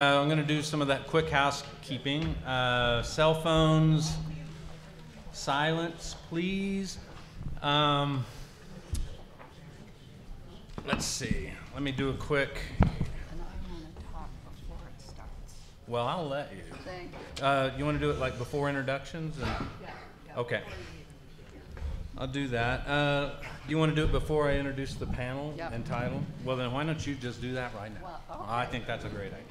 I'm going to do some of that quick housekeeping. Cell phones, silence, please. Let's see. Let me do a quick. And I want to talk before it starts. Well, I'll let you. Thank you. You want to do it like before introductions? Yeah. Okay. I'll do that. Do you want to do it before I introduce the panel and title? Well, then why don't you just do that right now? Well, okay. I think that's a great idea.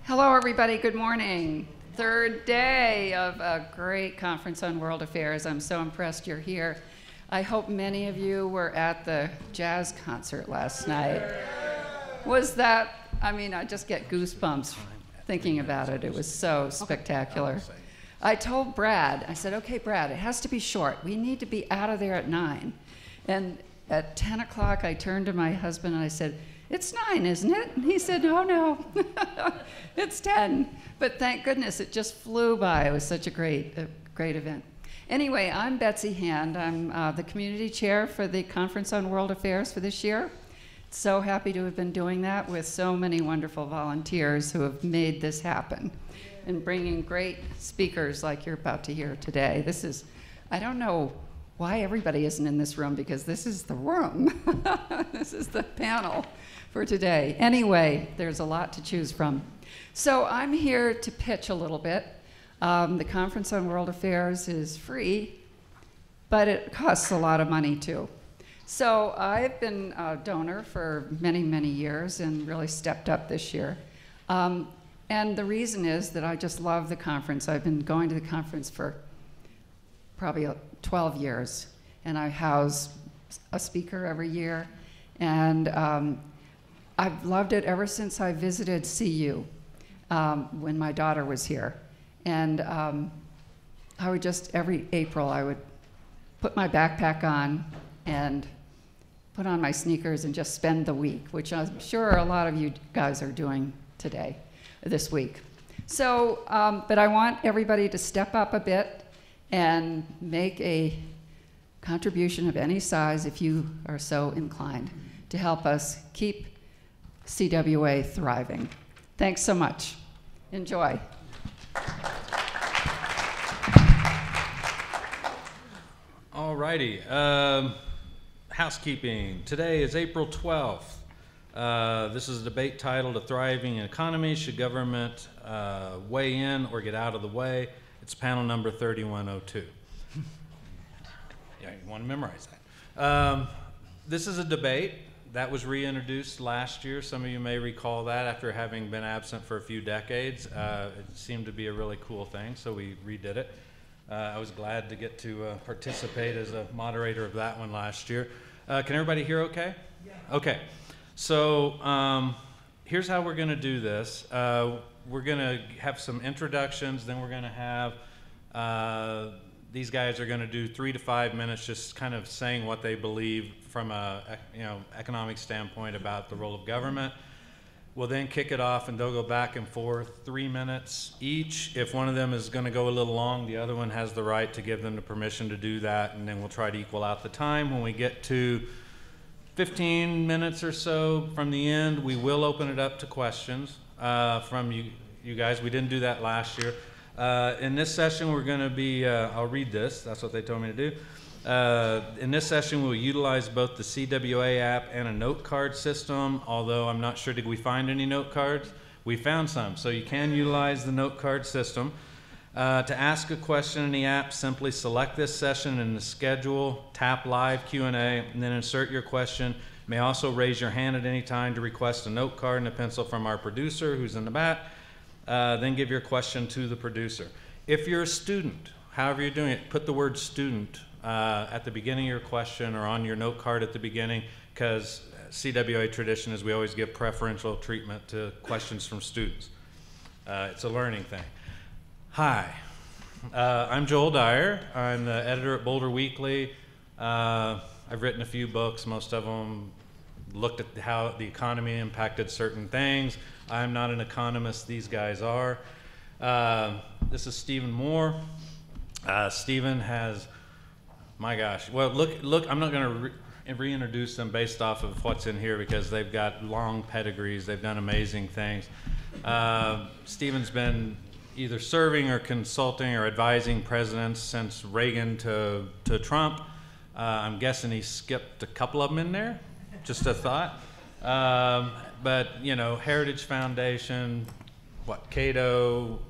Hello, everybody. Good morning. Third day of a great conference on world affairs. I'm so impressed you're here. I hope many of you were at the jazz concert last night. Was that, I mean, I just get goosebumps thinking about it. It was so spectacular. I told Brad, I said, okay, Brad, it has to be short. We need to be out of there at 9. And at 10 o'clock, I turned to my husband and I said, it's 9, isn't it? And he said, oh, no, it's 10. But thank goodness, it just flew by. It was such a great event. Anyway, I'm Betsy Hand. I'm the community chair for the Conference on World Affairs for this year. So happy to have been doing that with so many wonderful volunteers who have made this happen and bringing great speakers like you're about to hear today. This is, I don't know why everybody isn't in this room, because this is the room. This is the panel for today. Anyway, there's a lot to choose from. So I'm here to pitch a little bit. The Conference on World Affairs is free, but it costs a lot of money too. So I've been a donor for many, many years and really stepped up this year. And the reason is that I just love the conference. I've been going to the conference for probably 12 years, and I house a speaker every year. And I've loved it ever since I visited CU when my daughter was here. And I would just, every April, I would put my backpack on and put on my sneakers and just spend the week, which I'm sure a lot of you guys are doing today, this week. So, but I want everybody to step up a bit and make a contribution of any size, if you are so inclined, to help us keep CWA thriving. Thanks so much. Enjoy. All righty. Housekeeping. Today is April 12th. This is a debate titled A Thriving Economy, Should Government Weigh In or Get Out of the Way? It's panel number 3102. Yeah, you want to memorize that. This is a debate that was reintroduced last year. Some of you may recall that after having been absent for a few decades. It seemed to be a really cool thing, so we redid it. I was glad to get to participate as a moderator of that one last year. Can everybody hear okay? Yeah. Okay. So here's how we're going to do this. We're going to have some introductions, then we're going to have these guys are going to do 3 to 5 minutes just kind of saying what they believe from a economic standpoint about the role of government. We'll then kick it off and they'll go back and forth 3 minutes each. If one of them is going to go a little long, the other one has the right to give them the permission to do that, and then we'll try to equal out the time. When we get to 15 minutes or so from the end, we will open it up to questions from you guys. We didn't do that last year. In this session, we're going to be, I'll read this, that's what they told me to do. In this session, we'll utilize both the CWA app and a note card system, although I'm not sure, did we find any note cards? We found some, so you can utilize the note card system. To ask a question in the app, simply select this session in the schedule, tap live Q&A, and then insert your question. You may also raise your hand at any time to request a note card and a pencil from our producer, who's in the back. Then give your question to the producer. If you're a student, however you're doing it, put the word student at the beginning of your question or on your note card at the beginning, because CWA tradition is we always give preferential treatment to questions from students. It's a learning thing. Hi, I'm Joel Dyer. I'm the editor at Boulder Weekly. I've written a few books. Most of them looked at how the economy impacted certain things. I'm not an economist, these guys are. This is Stephen Moore. Stephen has, my gosh, well, look, I'm not going to reintroduce them based off of what's in here because they've got long pedigrees, they've done amazing things. Stephen's been either serving or consulting or advising presidents since Reagan to Trump. I'm guessing he skipped a couple of them in there, just a thought. But, you know, Heritage Foundation, Cato,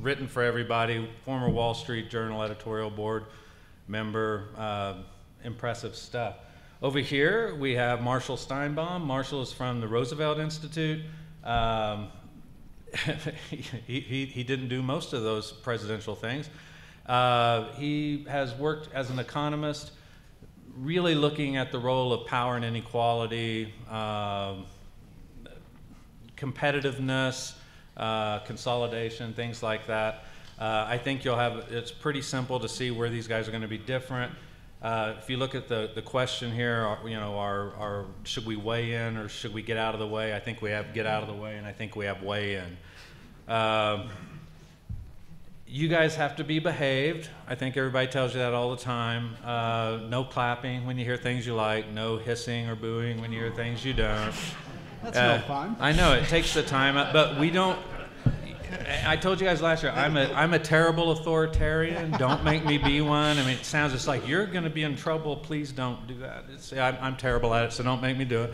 written for everybody, former Wall Street Journal editorial board member, impressive stuff. Over here, we have Marshall Steinbaum. Marshall is from the Roosevelt Institute. He didn't do most of those presidential things. He has worked as an economist, really looking at the role of power and inequality, competitiveness, consolidation, things like that. I think you'll have, it's pretty simple to see where these guys are going to be different. If you look at the question here, you know, should we weigh in or should we get out of the way? I think we have get out of the way, and I think we have weigh in. You guys have to be behaved. I think everybody tells you that all the time. No clapping when you hear things you like. No hissing or booing when you hear things you don't. That's no fun. I know, it takes the time up, but we don't. I told you guys last year, I'm a terrible authoritarian. Don't make me be one. I mean, it sounds just like you're going to be in trouble. Please don't do that. I'm terrible at it, so don't make me do it.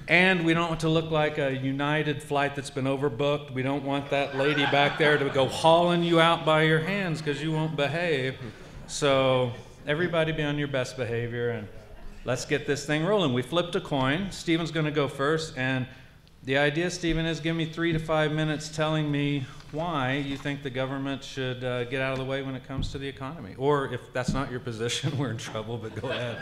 And we don't want to look like a United flight that's been overbooked. We don't want that lady back there to go hauling you out by your hands because you won't behave. So everybody be on your best behavior, and let's get this thing rolling. We flipped a coin. Stephen's going to go first, and the idea, Stephen, is give me 3 to 5 minutes telling me why you think the government should get out of the way when it comes to the economy. Or if that's not your position, we're in trouble, but go ahead.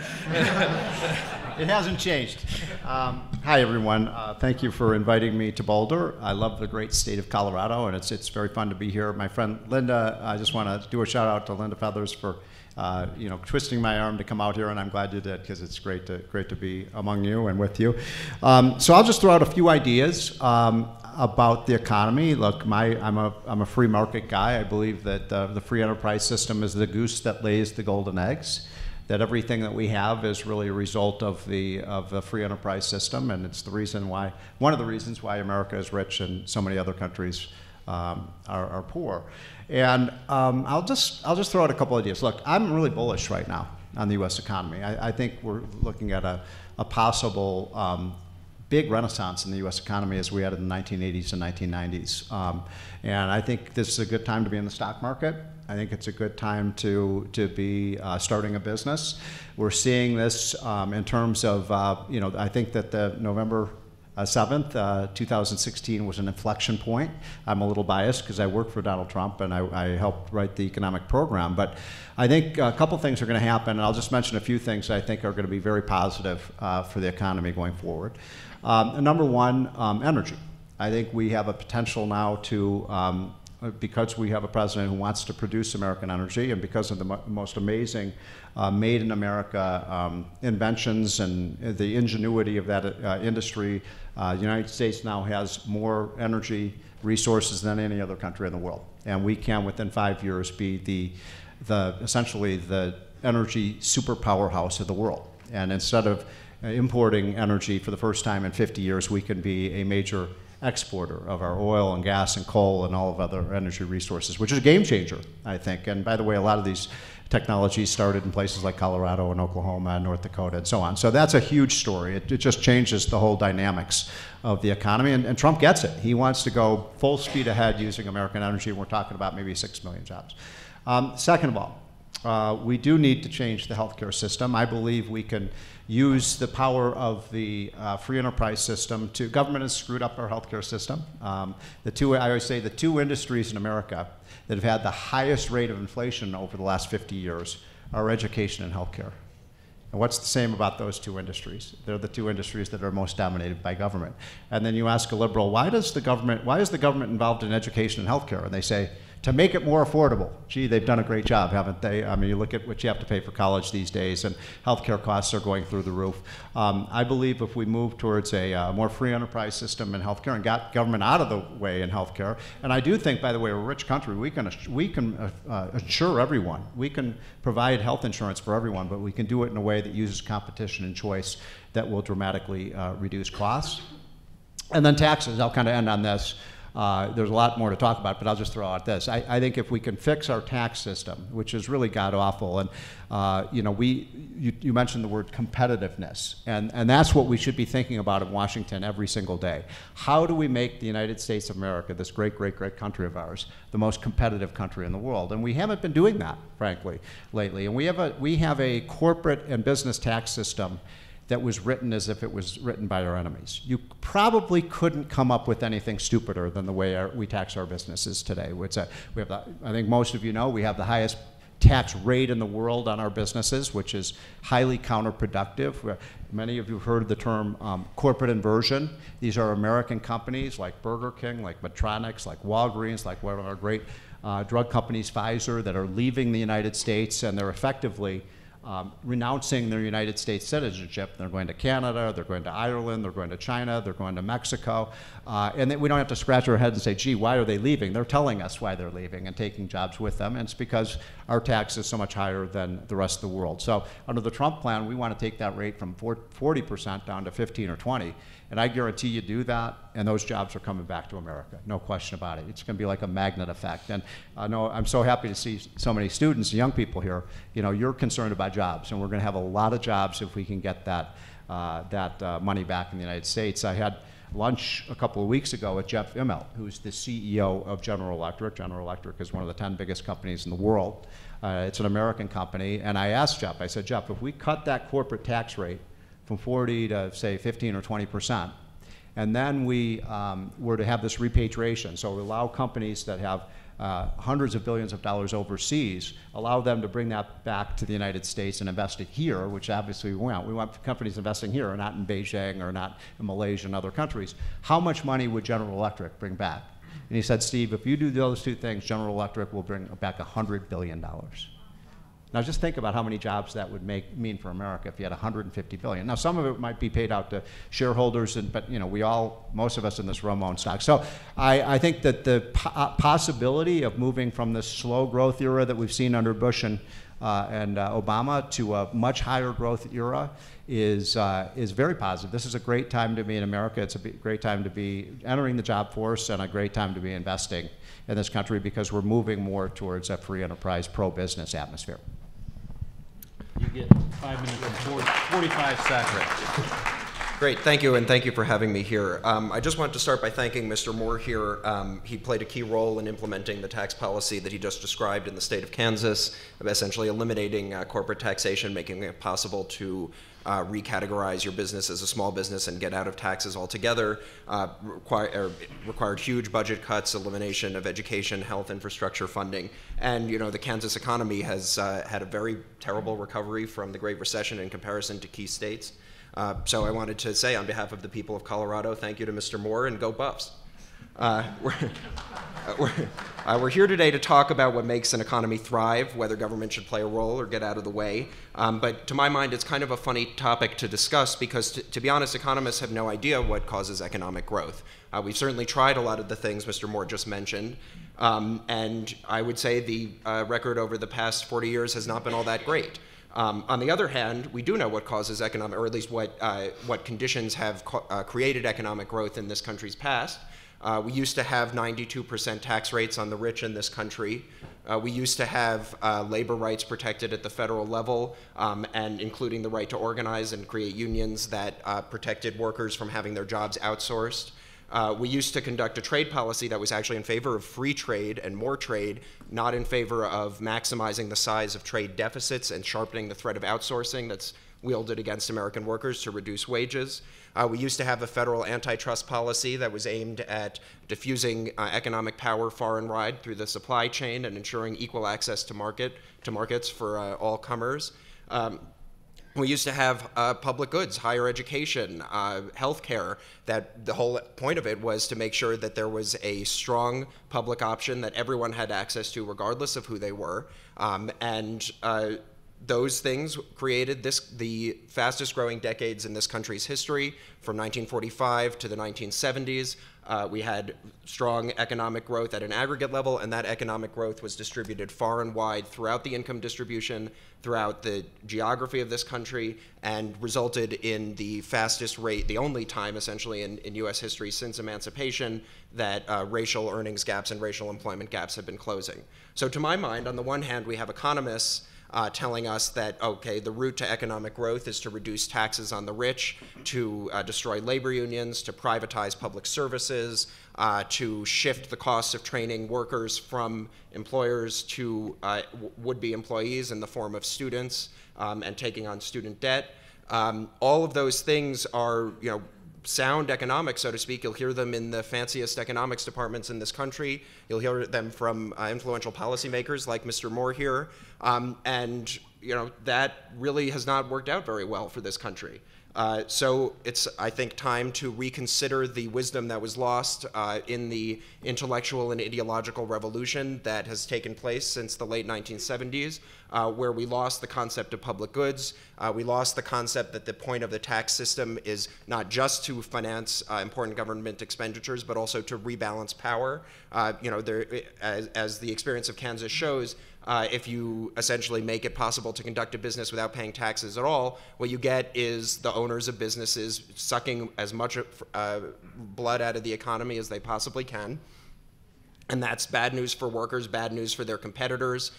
It hasn't changed. Hi, everyone. Thank you for inviting me to Boulder. I love the great state of Colorado, and it's very fun to be here. My friend Linda, I just want to do a shout out to Linda Feathers for you know, twisting my arm to come out here, and I'm glad you did because it's great to be among you and with you. So I'll just throw out a few ideas about the economy. Look, I'm a free market guy. I believe that the free enterprise system is the goose that lays the golden eggs. That everything that we have is really a result of the free enterprise system, and it's the reason why, one of the reasons why America is rich and so many other countries are poor. And I'll just throw out a couple ideas. Look, I'm really bullish right now on the U.S. economy. I think we're looking at a possible big renaissance in the U.S. economy as we had in the 1980s and 1990s. And I think this is a good time to be in the stock market. I think it's a good time to be starting a business. We're seeing this in terms of, you know, I think that the November 7th, 2016 was an inflection point. I'm a little biased because I worked for Donald Trump and I helped write the economic program. But I think a couple things are going to happen, and I'll just mention a few things I think are going to be very positive for the economy going forward. Number one, energy. I think we have a potential now to, because we have a president who wants to produce American energy, and because of the most amazing made in America inventions and the ingenuity of that industry, the United States now has more energy resources than any other country in the world. And we can, within 5 years, be essentially the energy superpower house of the world. And instead of importing energy for the first time in 50 years, we can be a major exporter of our oil and gas and coal and all of other energy resources, which is a game changer, I think. And by the way, a lot of these technologies started in places like Colorado and Oklahoma and North Dakota and so on. So that's a huge story. It just changes the whole dynamics of the economy. And Trump gets it. He wants to go full speed ahead using American energy, and we're talking about maybe 6 million jobs. Second of all, we do need to change the healthcare system. I believe we can use the power of the free enterprise system to, government has screwed up our healthcare system. I always say the two industries in America that have had the highest rate of inflation over the last 50 years are education and healthcare. And what's the same about those two industries? They're the two industries that are most dominated by government. And then you ask a liberal, why is the government involved in education and healthcare? And they say, to make it more affordable. Gee, they've done a great job, haven't they? I mean, you look at what you have to pay for college these days, and healthcare costs are going through the roof. I believe if we move towards a more free enterprise system in healthcare and got government out of the way in healthcare, and I do think, by the way, we're a rich country. We can insure everyone. We can provide health insurance for everyone, but we can do it in a way that uses competition and choice that will dramatically reduce costs. And then taxes. I'll kind of end on this. There's a lot more to talk about, but I'll just throw out this. I think if we can fix our tax system, which is really god-awful, and you mentioned the word competitiveness, and that's what we should be thinking about in Washington every single day. How do we make the United States of America, this great, great, great country of ours, the most competitive country in the world? And we haven't been doing that, frankly, lately. And we have a corporate and business tax system that was written as if it was written by our enemies. You probably couldn't come up with anything stupider than the way we tax our businesses today. I think most of you know we have the highest tax rate in the world on our businesses, which is highly counterproductive. Many of you have heard the term corporate inversion. These are American companies like Burger King, like Medtronic, like Walgreens, like one of our great drug companies, Pfizer, that are leaving the United States, and they're effectively renouncing their United States citizenship. They're going to Canada, they're going to Ireland, they're going to China, they're going to Mexico, and then we don't have to scratch our head and say, gee, why are they leaving? They're telling us why they're leaving and taking jobs with them, and it's because our tax is so much higher than the rest of the world. So under the Trump plan, we want to take that rate from 40% down to 15 or 20, and I guarantee you do that, and those jobs are coming back to America, no question about it. It's going to be like a magnet effect, and I know I'm so happy to see so many students, young people here. You know, you're concerned about jobs, and we're going to have a lot of jobs if we can get that money back in the United States. I had lunch a couple of weeks ago with Jeff Immelt, who's the CEO of General Electric. General Electric is one of the 10 biggest companies in the world. It's an American company, and I asked Jeff, I said, Jeff, if we cut that corporate tax rate from 40 to say 15 or 20%, and then we were to have this repatriation, so we allow companies that have hundreds of billions of dollars overseas, allow them to bring that back to the United States and invest it here, which obviously we want. We want companies investing here, not in Beijing or not in Malaysia and other countries. How much money would General Electric bring back? And he said, Steve, if you do those two things, General Electric will bring back $100 billion. Now just think about how many jobs that would mean for America if you had 150 billion. Now some of it might be paid out to shareholders, but you know, most of us in this room own stock. So I think that the possibility of moving from this slow growth era that we've seen under Bush and Obama to a much higher growth era is very positive. This is a great time to be in America. It's a great time to be entering the job force, and a great time to be investing in this country, because we're moving more towards a free enterprise, pro-business atmosphere. You get 5 minutes and 45 seconds. Great, thank you, and thank you for having me here. I just want to start by thanking Mr. Moore here. He played a key role in implementing the tax policy that he just described in the state of Kansas, essentially eliminating corporate taxation, making it possible to recategorize your business as a small business and get out of taxes altogether. Required huge budget cuts, elimination of education, health infrastructure funding, and you know, the Kansas economy has had a very terrible recovery from the Great Recession in comparison to key states. So I wanted to say, on behalf of the people of Colorado, thank you to Mr. Moore, and go Buffs. We're here today to talk about what makes an economy thrive, whether government should play a role or get out of the way. But to my mind, it's kind of a funny topic to discuss because, to be honest, economists have no idea what causes economic growth. We've certainly tried a lot of the things Mr. Moore just mentioned, and I would say the record over the past 40 years has not been all that great. On the other hand, we do know what causes economic, or at least what conditions have created economic growth in this country's past. We used to have 92% tax rates on the rich in this country. We used to have labor rights protected at the federal level, and including the right to organize and create unions that protected workers from having their jobs outsourced. We used to conduct a trade policy that was actually in favor of free trade and more trade, not in favor of maximizing the size of trade deficits and sharpening the threat of outsourcing that's wielded against American workers to reduce wages. We used to have a federal antitrust policy that was aimed at diffusing economic power far and wide through the supply chain and ensuring equal access to markets for all comers. We used to have public goods, higher education, healthcare, that the whole point of it was to make sure that there was a strong public option that everyone had access to regardless of who they were. those things created the fastest growing decades in this country's history. From 1945 to the 1970s, we had strong economic growth at an aggregate level, and that economic growth was distributed far and wide throughout the income distribution, throughout the geography of this country, and resulted in the fastest rate, the only time essentially in US history since emancipation, that racial earnings gaps and racial employment gaps have been closing. So to my mind, on the one hand, we have economists telling us that, okay, the route to economic growth is to reduce taxes on the rich, to destroy labor unions, to privatize public services, to shift the costs of training workers from employers to would-be employees in the form of students and taking on student debt. All of those things are, sound economics, so to speak. You'll hear them in the fanciest economics departments in this country. You'll hear them from influential policymakers like Mr. Moore here. And that really has not worked out very well for this country. So it's, I think, time to reconsider the wisdom that was lost in the intellectual and ideological revolution that has taken place since the late 1970s, where we lost the concept of public goods. We lost the concept that the point of the tax system is not just to finance important government expenditures, but also to rebalance power. As the experience of Kansas shows, if you essentially make it possible to conduct a business without paying taxes at all, what you get is the owners of businesses sucking as much blood out of the economy as they possibly can. And that's bad news for workers, bad news for their competitors,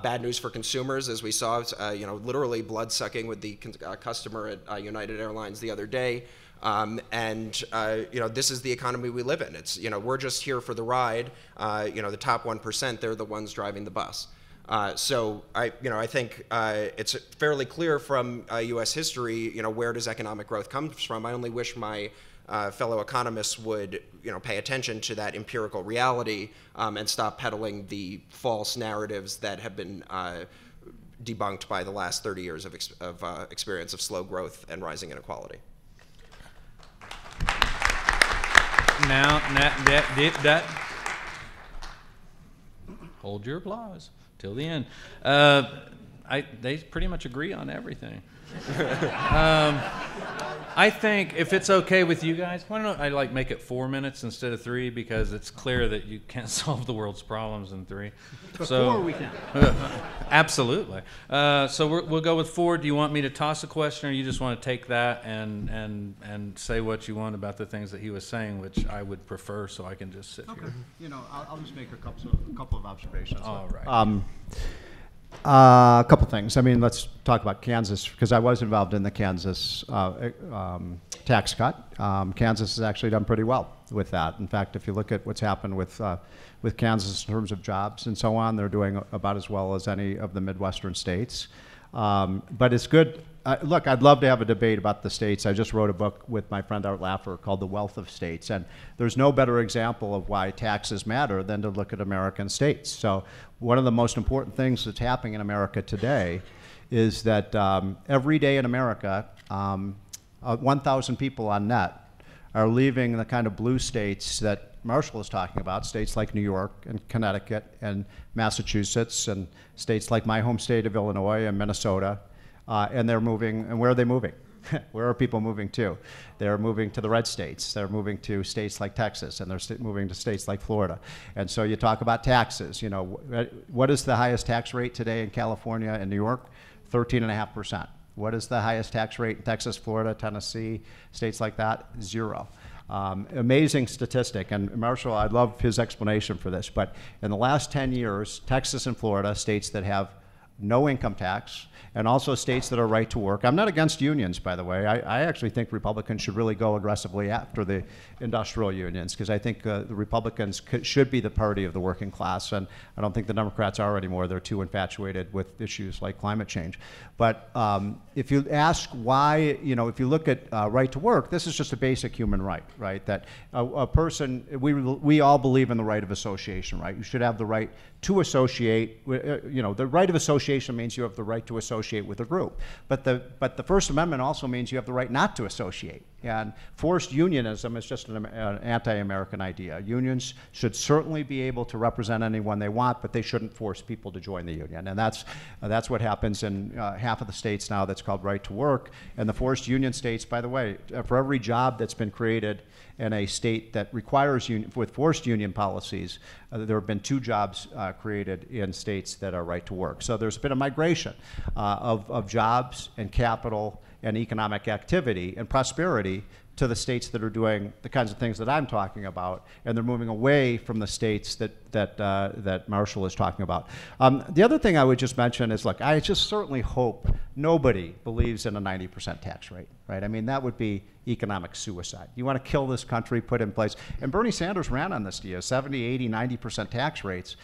bad news for consumers, as we saw, literally blood sucking with the customer at United Airlines the other day. This is the economy we live in. It's, we're just here for the ride. The top 1%, they're the ones driving the bus. So I think it's fairly clear from U.S. history, where does economic growth come from? I only wish my fellow economists would, pay attention to that empirical reality and stop peddling the false narratives that have been debunked by the last 30 years of experience of slow growth and rising inequality. Hold your applause till the end. They pretty much agree on everything. I think if it's okay with you guys, why don't I make it 4 minutes instead of 3, because it's clear that you can't solve the world's problems in 3. So 4 we can. Absolutely. So we'll go with 4. Do you want me to toss a question, or you just want to take that and say what you want about the things that he was saying, which I would prefer, so I can just sit here. I'll just make a couple of observations. All right. A couple things. Let's talk about Kansas, because I was involved in the Kansas tax cut. Kansas has actually done pretty well with that. In fact, if you look at what's happened with Kansas in terms of jobs and so on, they're doing about as well as any of the Midwestern states. But it's good. Look, I'd love to have a debate about the states. I just wrote a book with my friend Art Laffer called The Wealth of States, and there's no better example of why taxes matter than to look at American states. So one of the most important things that's happening in America today is that every day in America, 1,000 people on net are leaving the kind of blue states that Marshall is talking about, states like New York and Connecticut and Massachusetts and states like my home state of Illinois and Minnesota. And they're moving, and where are they moving? Where are people moving to? They're moving to the red states. They're moving to states like Texas, and they're moving to states like Florida. And so you talk about taxes. What is the highest tax rate today in California and New York? 13.5%. What is the highest tax rate in Texas, Florida, Tennessee, states like that? 0. Amazing statistic, and Marshall, I love his explanation for this, but in the last 10 years, Texas and Florida, states that have no income tax, and also states that are right to work. I'm not against unions, by the way. I actually think Republicans should really go aggressively after the industrial unions, because I think the Republicans should be the party of the working class, and I don't think the Democrats are anymore. They're too infatuated with issues like climate change. But if you ask why, if you look at right to work, this is just a basic human right, right? That a person, we all believe in the right of association, right? You should have the right to associate. The right of association means you have the right to associate with a group. But the First Amendment also means you have the right not to associate. And forced unionism is just an anti-American idea. Unions should certainly be able to represent anyone they want, but they shouldn't force people to join the union. And that's what happens in half of the states now that's called right to work. And the forced union states, by the way, for every job that's been created in a state that requires with forced union policies, there have been 2 jobs created in states that are right to work. So there's been a migration of jobs and capital and economic activity and prosperity to the states that are doing the kinds of things that I'm talking about, and they're moving away from the states that Marshall is talking about. The other thing I would just mention is, look, I just certainly hope nobody believes in a 90% tax rate, right? I mean, that would be economic suicide. You want to kill this country, put in place, and Bernie Sanders ran on this deal, 70, 80, 90% tax rates.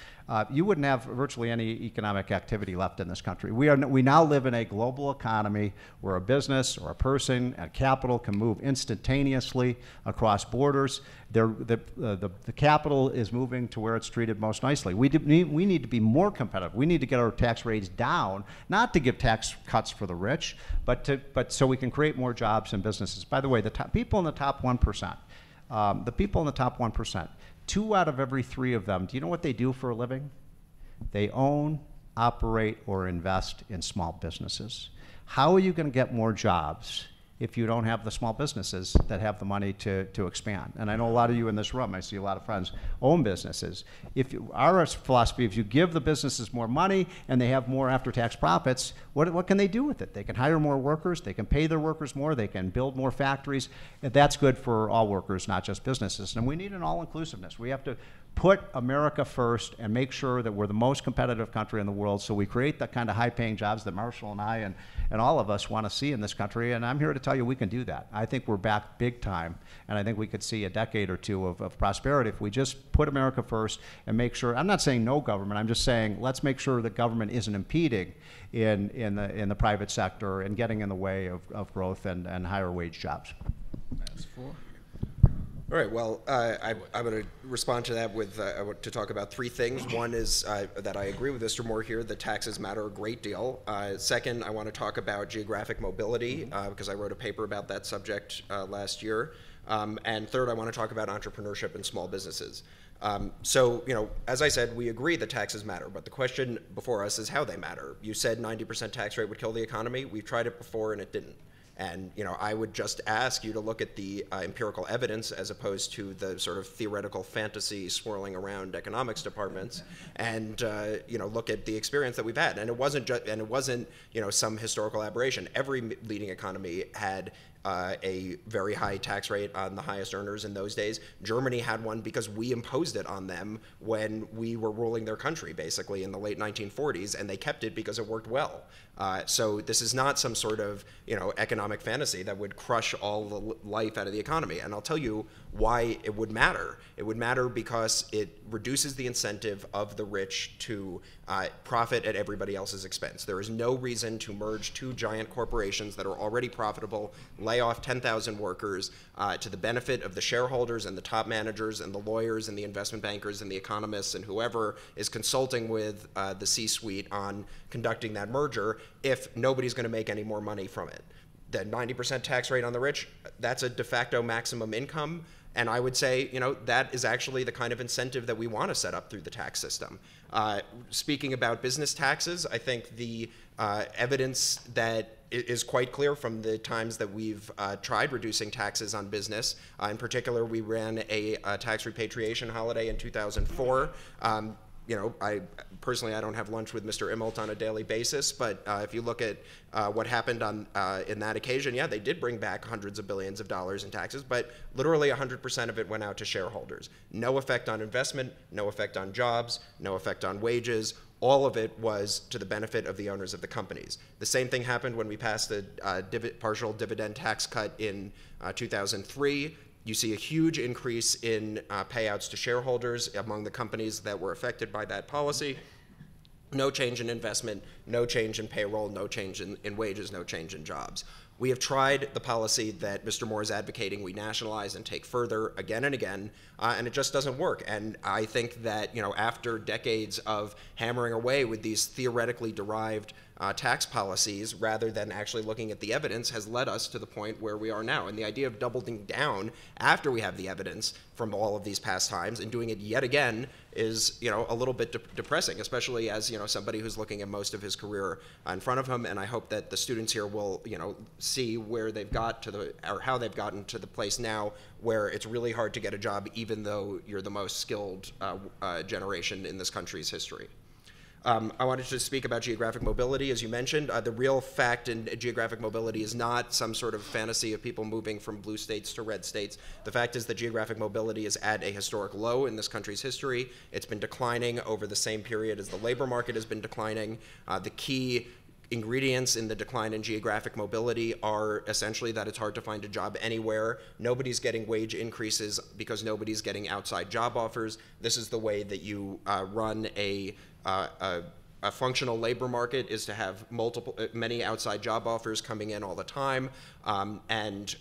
You wouldn't have virtually any economic activity left in this country. We now live in a global economy where a business or a person and capital can move instantaneously across borders. The capital is moving to where it's treated most nicely. We need to be more competitive. We need to get our tax rates down, not to give tax cuts for the rich, but so we can create more jobs and businesses. By the way, the people in the top 1%, the people in the top 1%, 2 out of every 3 of them, do you know what they do for a living? They own, operate, or invest in small businesses. How are you going to get more jobs if you don't have the small businesses that have the money to expand? And I know a lot of you in this room, I see a lot of friends, own businesses. Our philosophy, if you give the businesses more money and they have more after-tax profits, what can they do with it? They can hire more workers, they can pay their workers more, they can build more factories. And that's good for all workers, not just businesses. And we need an all-inclusiveness. We have to put America first and make sure that we're the most competitive country in the world, so we create the kind of high-paying jobs that Marshall and I and all of us want to see in this country. And I'm here to tell you we can do that. I think we're back big time, and I think we could see a decade or 2 of prosperity if we just put America first and make sure. I'm not saying no government. I'm just saying let's make sure that government isn't impeding in the private sector and getting in the way of growth and higher wage jobs. That's 4. All right, well, I'm going to respond to that with, I want to talk about 3 things. One is that I agree with Mr. Moore here, that taxes matter a great deal. Second, I want to talk about geographic mobility, because I wrote a paper about that subject last year. And third, I want to talk about entrepreneurship and small businesses. So, as I said, we agree that taxes matter, but the question before us is how they matter. You said 90% tax rate would kill the economy. We've tried it before and it didn't. And I would just ask you to look at the empirical evidence as opposed to the sort of theoretical fantasy swirling around economics departments, and look at the experience that we've had. And it wasn't some historical aberration. Every leading economy had a very high tax rate on the highest earners in those days. Germany had one because we imposed it on them when we were ruling their country, basically, in the late 1940s, and they kept it because it worked well. So this is not some sort of economic fantasy that would crush all the life out of the economy. And I'll tell you why it would matter. It would matter because it reduces the incentive of the rich to profit at everybody else's expense. There is no reason to merge 2 giant corporations that are already profitable, lay off 10,000 workers to the benefit of the shareholders and the top managers and the lawyers and the investment bankers and the economists and whoever is consulting with the C-suite on conducting that merger, if nobody's going to make any more money from it. The 90% tax rate on the rich, that's a de facto maximum income. And I would say, that is actually the kind of incentive that we want to set up through the tax system. Speaking about business taxes, I think the evidence that is quite clear from the times that we've tried reducing taxes on business. In particular, we ran a tax repatriation holiday in 2004. I personally, I don't have lunch with Mr. Immelt on a daily basis, but if you look at what happened in that occasion, yeah, they did bring back hundreds of billions of dollars in taxes, but literally 100% of it went out to shareholders. No effect on investment, no effect on jobs, no effect on wages. All of it was to the benefit of the owners of the companies. The same thing happened when we passed the partial dividend tax cut in 2003. You see a huge increase in payouts to shareholders among the companies that were affected by that policy. No change in investment, no change in payroll, no change in wages, no change in jobs. We have tried the policy that Mr. Moore is advocating we nationalize and take further again and again, and it just doesn't work. And I think that after decades of hammering away with these theoretically derived tax policies rather than actually looking at the evidence has led us to the point where we are now. And the idea of doubling down after we have the evidence from all of these past times and doing it yet again is, a little bit depressing, especially as, somebody who's looking at most of his career in front of him. And I hope that the students here will, see where they've got to or how they've gotten to the place now where it's really hard to get a job even though you're the most skilled generation in this country's history. I wanted to speak about geographic mobility, as you mentioned. The real fact in geographic mobility is not some sort of fantasy of people moving from blue states to red states. The fact is that geographic mobility is at a historic low in this country's history. It's been declining over the same period as the labor market has been declining. The key ingredients in the decline in geographic mobility are essentially that it's hard to find a job anywhere. Nobody's getting wage increases because nobody's getting outside job offers. This is the way that you run a functional labor market, is to have many outside job offers coming in all the time, and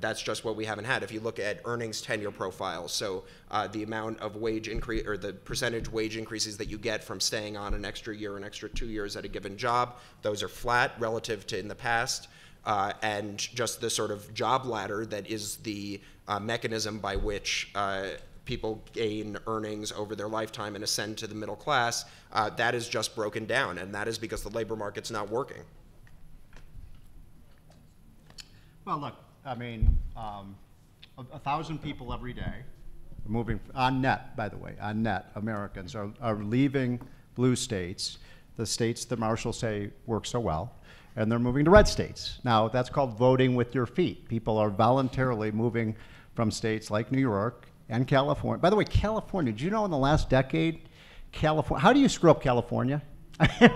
that's just what we haven't had. If you look at earnings tenure profiles, so the amount of wage increase or the percentage wage increases that you get from staying on an extra year, an extra 2 years at a given job, those are flat relative to in the past. And just the sort of job ladder that is the mechanism by which people gain earnings over their lifetime and ascend to the middle class, that is just broken down, and that is because the labor market's not working. Well, look, I mean, 1,000 people every day moving, on net, by the way, on net, Americans are leaving blue states, the states that marshals say work so well, and they're moving to red states. Now, that's called voting with your feet. People are voluntarily moving from states like New York and California. By the way, California, do you know in the last decade, California, how do you screw up California?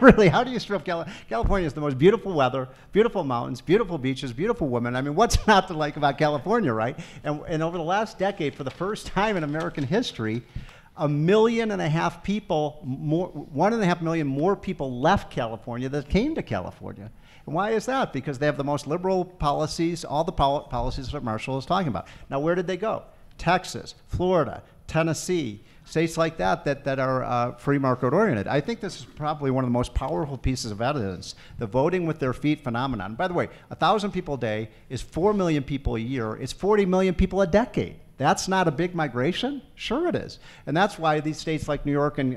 Really, how do you screw up California? California is the most beautiful weather, beautiful mountains, beautiful beaches, beautiful women. I mean, what's not to like about California, right? And over the last decade, for the first time in American history, 1.5 million people, 1.5 million more people left California than came to California. And why is that? Because they have the most liberal policies, all the policies that Marshall is talking about. Now, where did they go? Texas, Florida, Tennessee, states like that are free market oriented. I think this is probably one of the most powerful pieces of evidence, the voting with their feet phenomenon. By the way, 1,000 people a day is 4 million people a year. It's 40 million people a decade. That's not a big migration? Sure it is. And that's why these states like New York and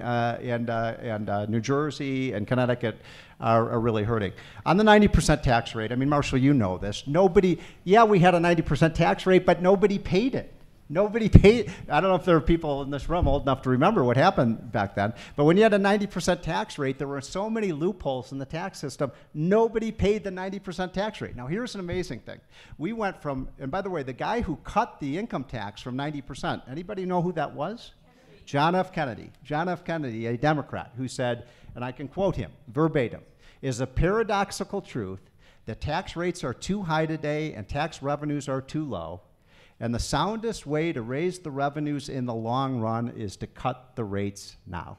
New Jersey and Connecticut are really hurting. On the 90% tax rate, I mean, Marshall, you know this. We had a 90% tax rate, but nobody paid it. Nobody paid. I don't know if there are people in this room old enough to remember what happened back then, but when you had a 90% tax rate, there were so many loopholes in the tax system, nobody paid the 90% tax rate. Now, here's an amazing thing. We went from, and by the way, the guy who cut the income tax from 90%, anybody know who that was? John F. Kennedy. John F. Kennedy, a Democrat, who said, and I can quote him verbatim, "Is a paradoxical truth that tax rates are too high today and tax revenues are too low. And the soundest way to raise the revenues in the long run is to cut the rates now."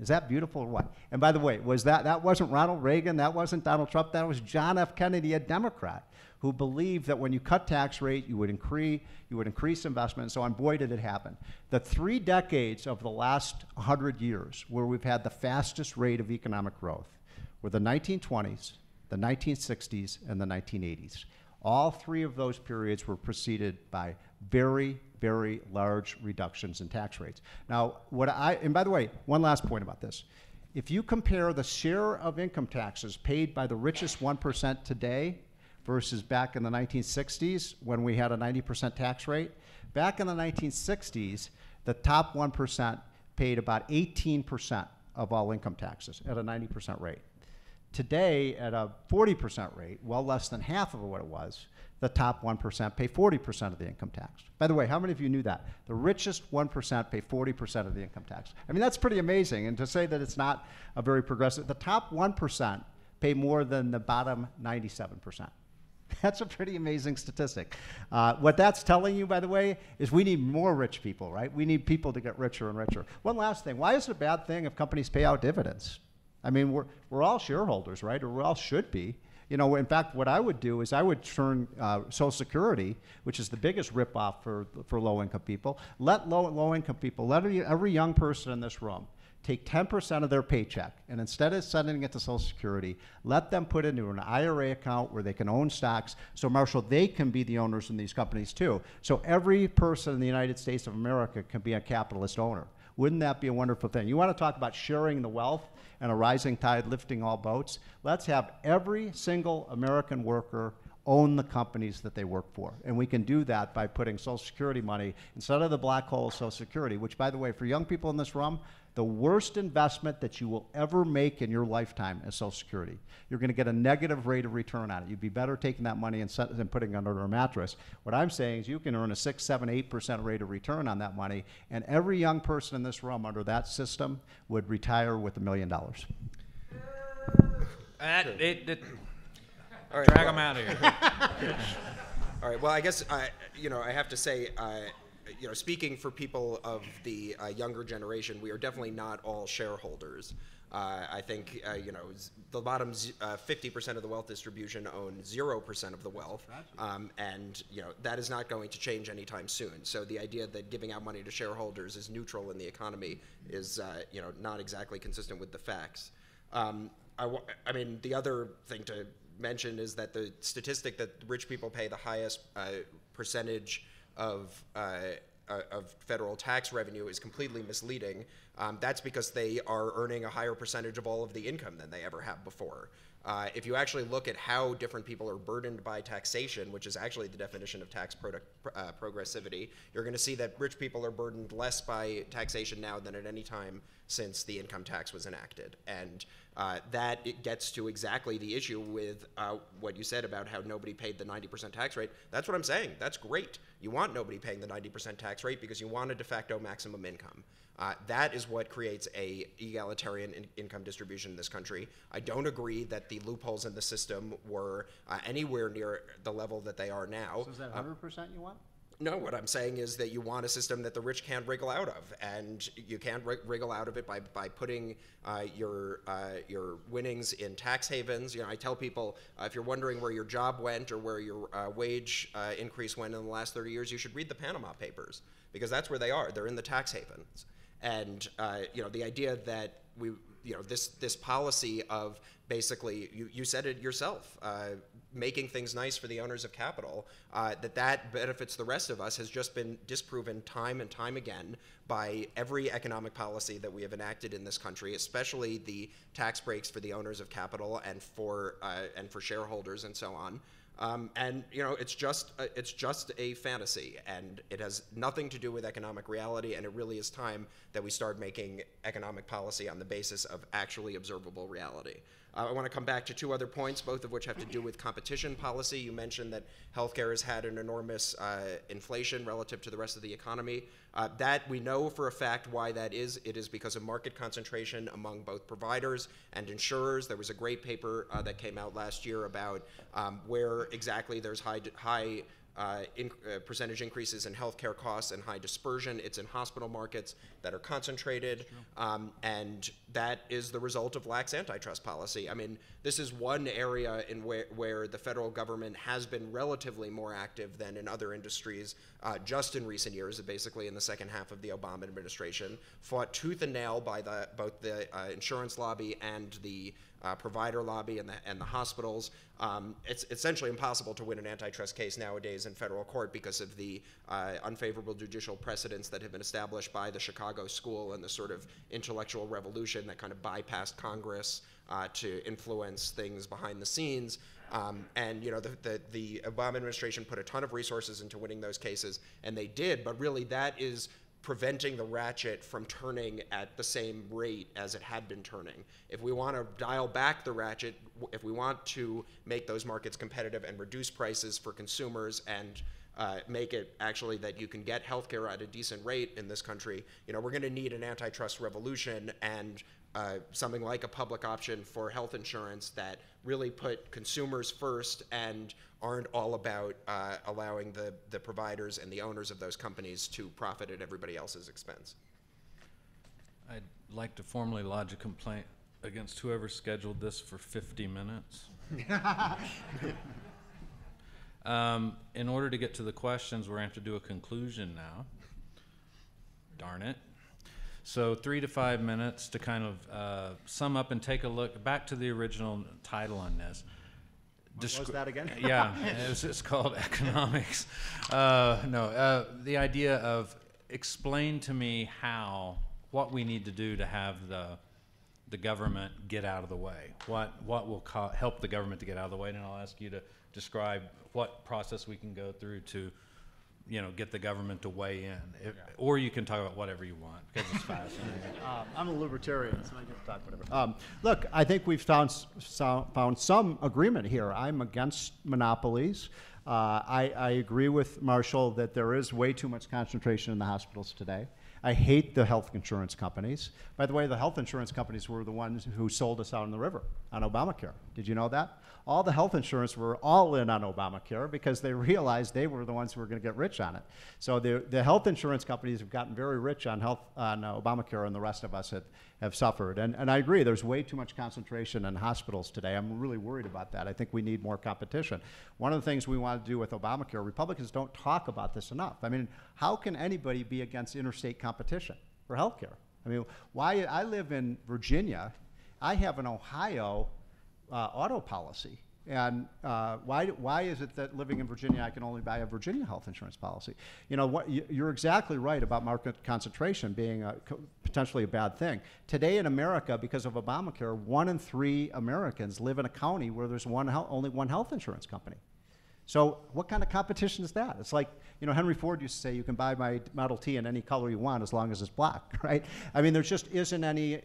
Is that beautiful or what? And by the way, that wasn't Ronald Reagan, that wasn't Donald Trump, that was John F. Kennedy, a Democrat, who believed that when you cut tax rate, you would increase investment, and so on. Boy, did it happen. The 3 decades of the last 100 years where we've had the fastest rate of economic growth were the 1920s, the 1960s, and the 1980s. All 3 of those periods were preceded by very, very large reductions in tax rates. Now, and by the way, one last point about this. If you compare the share of income taxes paid by the richest 1% today versus back in the 1960s when we had a 90% tax rate, back in the 1960s, the top 1% paid about 18% of all income taxes at a 90% rate. Today, at a 40% rate, well less than half of what it was, the top 1% pay 40% of the income tax. By the way, how many of you knew that? The richest 1% pay 40% of the income tax. I mean, that's pretty amazing. And to say that it's not a very progressive, the top 1% pay more than the bottom 97%. That's a pretty amazing statistic. What that's telling you, by the way, is we need more rich people, right? We need people to get richer and richer. One last thing. Why is it a bad thing if companies pay out dividends? I mean, we're all shareholders, right? Or we all should be. You know, in fact, what I would do is I would turn Social Security, which is the biggest ripoff for low-income people, let low-income people, let every young person in this room take 10% of their paycheck, and instead of sending it to Social Security, let them put it into an IRA account where they can own stocks. So, Marshall, they can be the owners in these companies too. So every person in the United States of America can be a capitalist owner. Wouldn't that be a wonderful thing? You want to talk about sharing the wealth and a rising tide lifting all boats? Let's have every single American worker own the companies that they work for. And we can do that by putting Social Security money instead of the black hole of Social Security, which, by the way, for young people in this room, the worst investment that you will ever make in your lifetime is Social Security. You're going to get a negative rate of return on it. You'd be better taking that money and putting it under a mattress. What I'm saying is you can earn a 6, 7, 8% rate of return on that money, and every young person in this room under that system would retire with $1 million. All right, Drag them out of here. All right. Well, I guess I have to say, speaking for people of the younger generation, we are definitely not all shareholders. I think the bottom 50% of the wealth distribution own 0% of the wealth, and that is not going to change anytime soon. So the idea that giving out money to shareholders is neutral in the economy is not exactly consistent with the facts. I mean, the other thing to mention is that the statistic that rich people pay the highest percentage of federal tax revenue is completely misleading. That's because they are earning a higher percentage of all of the income than they ever have before. If you actually look at how different people are burdened by taxation, which is actually the definition of tax progressivity, you're going to see that rich people are burdened less by taxation now than at any time since the income tax was enacted. And that it gets to exactly the issue with what you said about how nobody paid the 90% tax rate. That's what I'm saying. That's great. You want nobody paying the 90% tax rate because you want a de facto maximum income. That is what creates a egalitarian income distribution in this country. I don't agree that the loopholes in the system were anywhere near the level that they are now. So is that 100% you want? No, what I'm saying is that you want a system that the rich can't wriggle out of, and you can't wriggle out of it by putting your winnings in tax havens. I tell people if you're wondering where your job went or where your wage increase went in the last 30 years, you should read the Panama Papers, because that's where they are. They're in the tax havens. And the idea that this policy of basically, you said it yourself, making things nice for the owners of capital, that benefits the rest of us has just been disproven time and time again by every economic policy that we have enacted in this country, especially the tax breaks for the owners of capital and for shareholders and so on. It's just a fantasy, and it has nothing to do with economic reality, and it really is time that we start making economic policy on the basis of actually observable reality. I want to come back to two other points, both of which have to do with competition policy. You mentioned that healthcare has had an enormous inflation relative to the rest of the economy. That we know for a fact why that is. It is because of market concentration among both providers and insurers. There was a great paper that came out last year about where exactly there's high percentage increases in healthcare costs and high dispersion. It's in hospital markets that are concentrated, and that is the result of lax antitrust policy. I mean, this is one area in where the federal government has been relatively more active than in other industries just in recent years, basically in the second half of the Obama administration, fought tooth and nail by both the insurance lobby and the provider lobby and the hospitals. It's essentially impossible to win an antitrust case nowadays in federal court because of the unfavorable judicial precedents that have been established by the Chicago school and the sort of intellectual revolution that kind of bypassed Congress to influence things behind the scenes. The Obama administration put a ton of resources into winning those cases, and they did, but really that is preventing the ratchet from turning at the same rate as it had been turning. If we want to dial back the ratchet, if we want to make those markets competitive and reduce prices for consumers and make it actually that you can get healthcare at a decent rate in this country, we're going to need an antitrust revolution and something like a public option for health insurance that really put consumers first and aren't all about allowing the providers and the owners of those companies to profit at everybody else's expense. I'd like to formally lodge a complaint against whoever scheduled this for 50 minutes. In order to get to the questions, we're going to have to do a conclusion now. Darn it. So 3 to 5 minutes to kind of sum up and take a look back to the original title on this. What was that again? Yeah, it's called economics. The idea of explain to me what we need to do to have the government get out of the way. What will help the government to get out of the way, and I'll ask you to describe what process we can go through to, get the government to weigh in. Or you can talk about whatever you want because it's fascinating. I'm a libertarian, so I get to talk whatever. Look, I think we've found some agreement here. I'm against monopolies. I agree with Marshall that there is way too much concentration in the hospitals today. I hate the health insurance companies. By the way, the health insurance companies were the ones who sold us out in the river on Obamacare. Did you know that? All the health insurance were all in on Obamacare because they realized they were the ones who were going to get rich on it. So the health insurance companies have gotten very rich on Obamacare, and the rest of us have suffered. And I agree, there's way too much concentration in hospitals today. I'm really worried about that. I think we need more competition. One of the things we want to do with Obamacare, Republicans don't talk about this enough. I mean, how can anybody be against interstate competition for health care? I mean, why? I live in Virginia. I have an Ohio auto policy. And why is it that living in Virginia, I can only buy a Virginia health insurance policy? You're exactly right about market concentration being potentially a bad thing. Today in America, because of Obamacare, 1 in 3 Americans live in a county where there's only one health insurance company. So what kind of competition is that? It's like, Henry Ford used to say, you can buy my Model T in any color you want as long as it's black, right? I mean, there just isn't any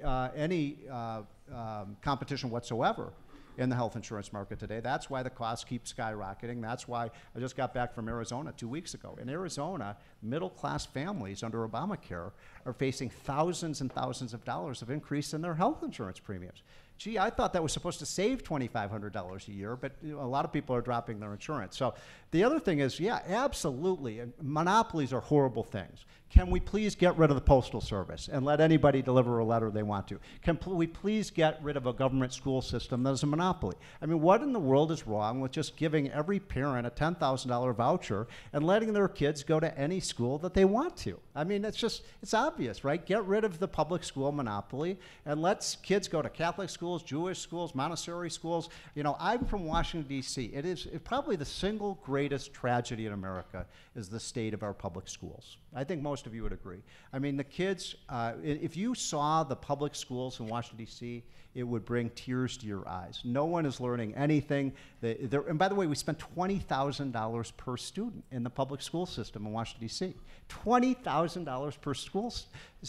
competition whatsoever in the health insurance market today. That's why the costs keep skyrocketing. That's why I just got back from Arizona 2 weeks ago. In Arizona, middle-class families under Obamacare are facing thousands and thousands of dollars of increase in their health insurance premiums. Gee, I thought that was supposed to save $2,500 a year, but a lot of people are dropping their insurance. So the other thing is, yeah, absolutely, monopolies are horrible things. Can we please get rid of the Postal Service and let anybody deliver a letter they want to? Can we please get rid of a government school system that is a monopoly? I mean, what in the world is wrong with just giving every parent a $10,000 voucher and letting their kids go to any school that they want to? I mean, it's obvious, right? Get rid of the public school monopoly and let kids go to Catholic schools, Jewish schools, Montessori schools. I'm from Washington, D.C. It is probably the single greatest tragedy in America is the state of our public schools. I think most of you would agree. I mean, the kids, if you saw the public schools in Washington, D.C., it would bring tears to your eyes. No one is learning anything. And by the way, we spend $20,000 per student in the public school system in Washington, D.C. $20,000 per school.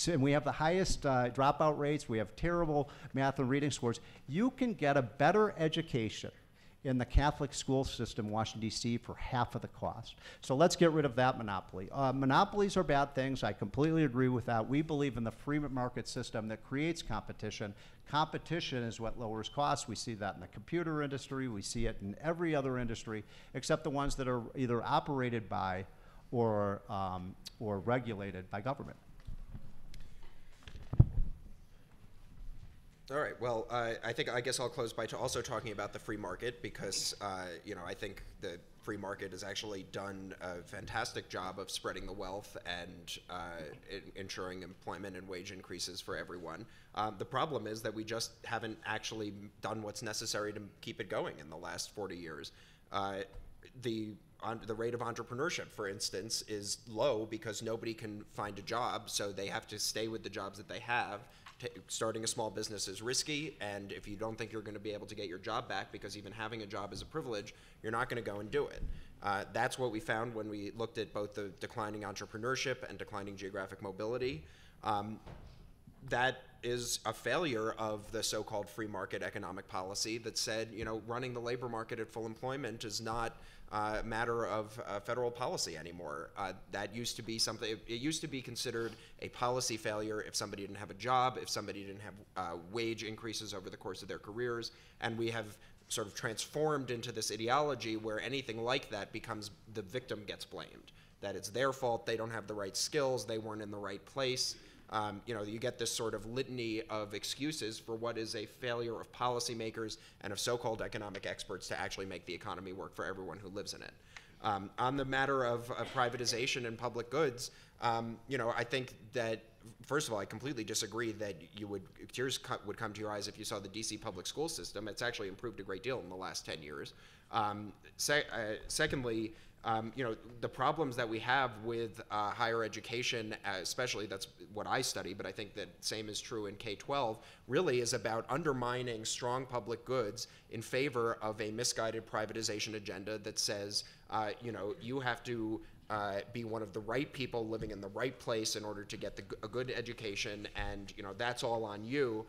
And we have the highest dropout rates. We have terrible math and reading scores. You can get a better education in the Catholic school system in Washington, D.C. for half of the cost. So let's get rid of that monopoly. Monopolies are bad things. I completely agree with that. We believe in the free market system that creates competition. Competition is what lowers costs. We see that in the computer industry. We see it in every other industry except the ones that are either operated by or regulated by government. All right. Well, I guess I'll close by also talking about the free market because I think the free market has actually done a fantastic job of spreading the wealth and ensuring employment and wage increases for everyone. The problem is that we just haven't actually done what's necessary to keep it going in the last 40 years. The rate of entrepreneurship, for instance, is low because nobody can find a job, so they have to stay with the jobs that they have. Starting a small business is risky, and if you don't think you're going to be able to get your job back because even having a job is a privilege, you're not going to go and do it. That's what we found when we looked at both the declining entrepreneurship and declining geographic mobility. That is a failure of the so-called free market economic policy that said, running the labor market at full employment is not a matter of federal policy anymore. That used to be something, it used to be considered a policy failure if somebody didn't have a job, if somebody didn't have wage increases over the course of their careers, and we have sort of transformed into this ideology where anything like that becomes the victim gets blamed, that it's their fault, they don't have the right skills, they weren't in the right place. You get this sort of litany of excuses for what is a failure of policymakers and of so-called economic experts to actually make the economy work for everyone who lives in it. On the matter of privatization and public goods, I think that first of all, I completely disagree that tears would come to your eyes if you saw the DC public school system. It's actually improved a great deal in the last 10 years. Secondly, the problems that we have with higher education, especially that's what I study, but I think that same is true in K-12, really is about undermining strong public goods in favor of a misguided privatization agenda that says, you have to be one of the right people living in the right place in order to get a good education, and that's all on you.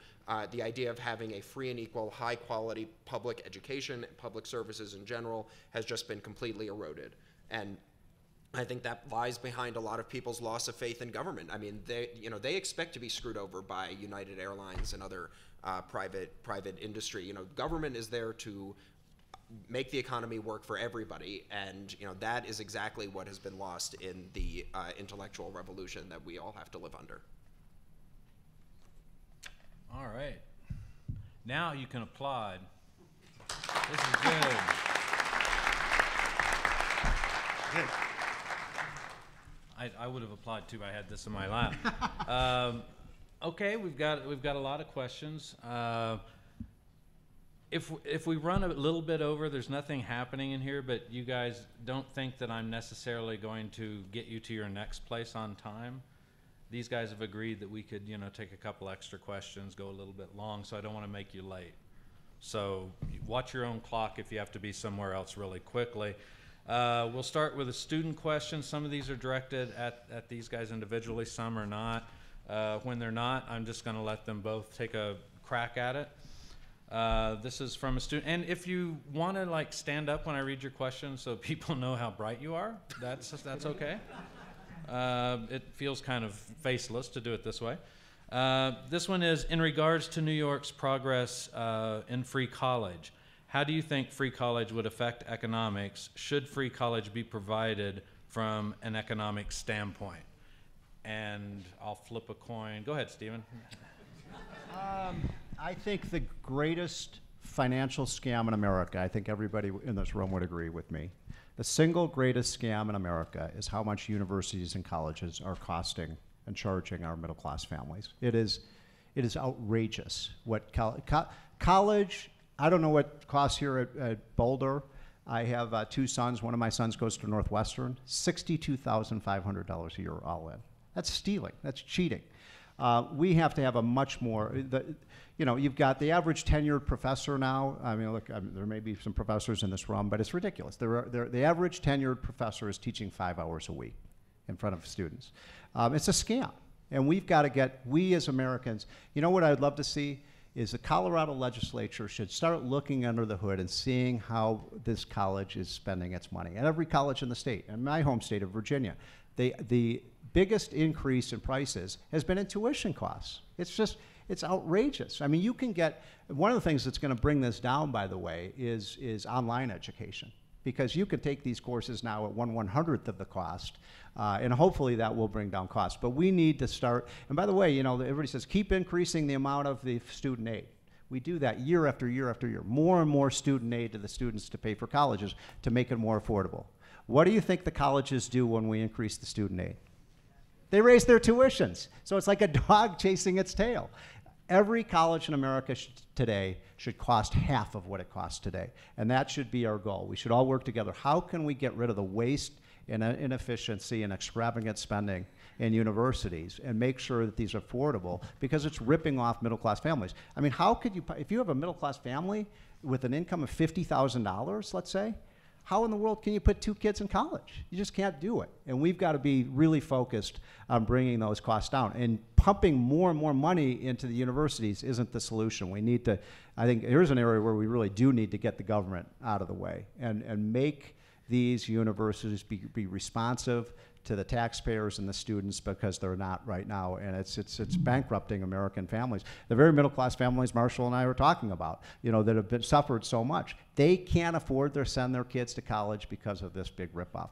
The idea of having a free and equal, high-quality public education, public services in general, has just been completely eroded. And I think that lies behind a lot of people's loss of faith in government. I mean, they expect to be screwed over by United Airlines and other private industry. Government is there to make the economy work for everybody, and that is exactly what has been lost in the intellectual revolution that we all have to live under. All right. Now you can applaud. This is good. I would have applauded too. I had this in my lap. Okay, we've got a lot of questions. If we run a little bit over, there's nothing happening in here, but you guys don't think that I'm necessarily going to get you to your next place on time. These guys have agreed that we could, take a couple extra questions, go a little bit long, so I don't want to make you late. So watch your own clock if you have to be somewhere else really quickly. We'll start with a student question. Some of these are directed at these guys individually, some are not. When they're not, I'm just going to let them both take a crack at it. This is from a student, and if you want to stand up when I read your question so people know how bright you are, that's okay. It feels kind of faceless to do it this way. This one is, in regards to New York's progress in free college, how do you think free college would affect economics? Should free college be provided from an economic standpoint? And I'll flip a coin. Go ahead, Stephen. I think the greatest financial scam in America, I think everybody in this room would agree with me, the single greatest scam in America is how much universities and colleges are costing and charging our middle class families. It is outrageous what college, I don't know what it costs here at Boulder. I have two sons. One of my sons goes to Northwestern, $62,500 a year all in. That's stealing, that's cheating. We have to have a much more, you've got the average tenured professor now. I mean, look, there may be some professors in this room, but it's ridiculous. The average tenured professor is teaching 5 hours a week in front of students. It's a scam. And we've got to we as Americans, what I'd love to see is the Colorado legislature should start looking under the hood and seeing how this college is spending its money. And every college in the state, in my home state of Virginia, the biggest increase in prices has been in tuition costs. It's outrageous. I mean, you can get, one of the things that's going to bring this down, by the way, is online education. Because you can take these courses now at 1/100th of the cost, and hopefully that will bring down costs. But we need to start, and by the way, everybody says keep increasing the amount of the student aid. We do that year after year after year. More and more student aid to the students to pay for colleges to make it more affordable. What do you think the colleges do when we increase the student aid? They raise their tuitions. So it's like a dog chasing its tail. Every college in America today should cost half of what it costs today. And that should be our goal. We should all work together. How can we get rid of the waste and inefficiency and extravagant spending in universities and make sure that these are affordable? Because it's ripping off middle-class families. I mean, how could you, if you have a middle-class family with an income of $50,000, let's say, how in the world can you put 2 kids in college? You just can't do it. And we've got to be really focused on bringing those costs down. And pumping more and more money into the universities isn't the solution. We need to, I think here's an area where we really do need to get the government out of the way and make these universities be responsive to the taxpayers and the students, because they're not right now, and it's bankrupting American families. The very middle class families Marshall and I were talking about, that have suffered so much. They can't afford to send their kids to college because of this big ripoff.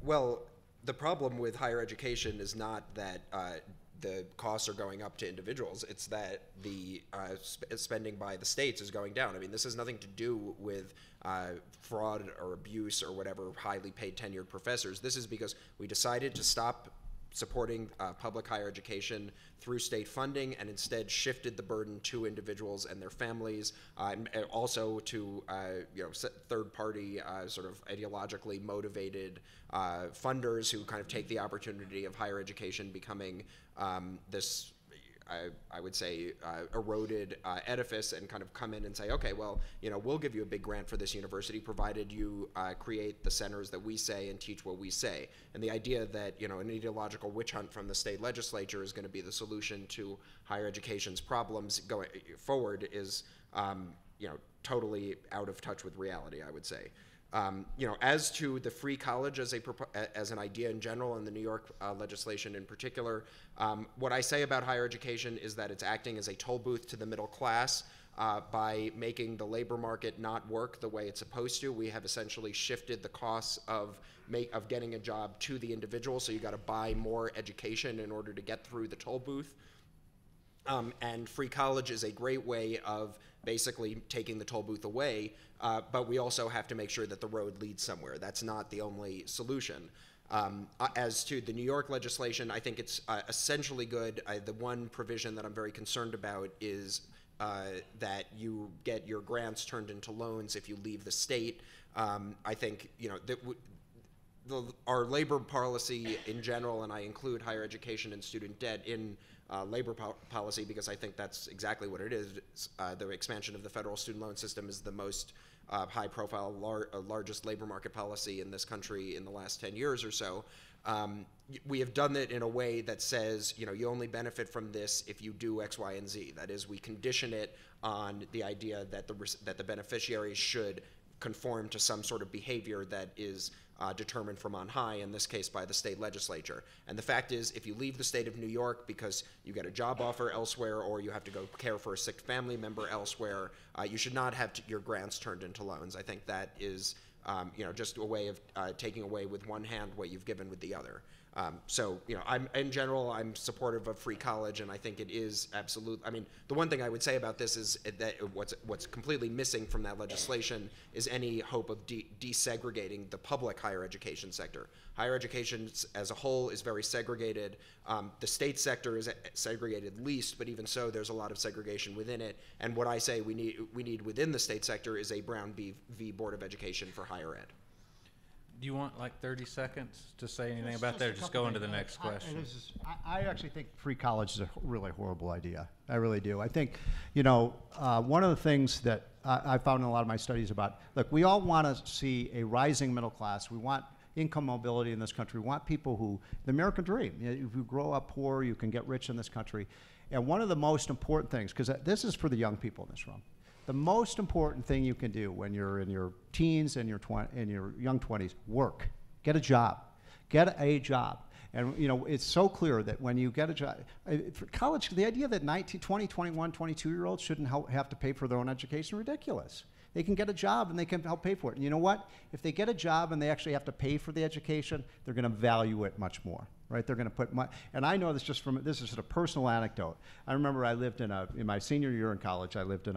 Well, the problem with higher education is not that the costs are going up to individuals. It's that the spending by the states is going down. I mean, this has nothing to do with fraud or abuse or whatever highly paid tenured professors. This is because we decided to stop supporting public higher education through state funding, and instead shifted the burden to individuals and their families, and also to third-party sort of ideologically motivated funders who kind of take the opportunity of higher education becoming this, I would say, eroded edifice, and kind of come in and say, okay, well, we'll give you a big grant for this university provided you create the centers that we say and teach what we say. And the idea that an ideological witch hunt from the state legislature is going to be the solution to higher education's problems going forward is totally out of touch with reality, I would say. As to the free college as an idea in general, and the New York legislation in particular, what I say about higher education is that it's acting as a toll booth to the middle class by making the labor market not work the way it's supposed to. We have essentially shifted the costs of getting a job to the individual, so you got to buy more education in order to get through the toll booth. And free college is a great way of basically taking the toll booth away, but we also have to make sure that the road leads somewhere. That's not the only solution. As to the New York legislation, I think it's essentially good. The one provision that I'm very concerned about is that you get your grants turned into loans if you leave the state. I think our labor policy in general, and I include higher education and student debt in labor policy because I think that's exactly what it is. The expansion of the federal student loan system is the most high-profile, largest labor market policy in this country in the last 10 years or so. We have done it in a way that says, you only benefit from this if you do X, Y, and Z. That is, we condition it on the idea that the beneficiaries should conform to some sort of behavior that is determined from on high, in this case by the state legislature. And the fact is, if you leave the state of New York because you get a job offer elsewhere or you have to go care for a sick family member elsewhere, you should not have your grants turned into loans. I think that is just a way of taking away with one hand what you've given with the other. In general, I'm supportive of free college, and I think it is absolute. I mean, the one thing I would say about this is that what's completely missing from that legislation is any hope of desegregating the public higher education sector. Higher education as a whole is very segregated. The state sector is segregated least, but even so, there's a lot of segregation within it. And what I say we need within the state sector is a Brown v. Board of Education for higher ed. Do you want like 30 seconds to say anything about that, or just go into the next question? I actually think free college is a really horrible idea. I really do. I think, one of the things that I found in a lot of my studies about, look, we all want to see a rising middle class. We want income mobility in this country. We want people who, the American dream, if you grow up poor, you can get rich in this country. And one of the most important things, because this is for the young people in this room, the most important thing you can do when you're in your teens and your young 20s, work. Get a job. Get a job. And it's so clear that when you get a job, for college, the idea that 19, 20, 21, 22-year-olds shouldn't have to pay for their own education is ridiculous. They can get a job and they can help pay for it. And you know what? If they get a job and they actually have to pay for the education, they're going to value it much more, right? They're going to put and I know this just this is just a personal anecdote. I remember I lived in my senior year in college, I lived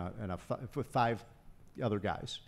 with 5 other guys.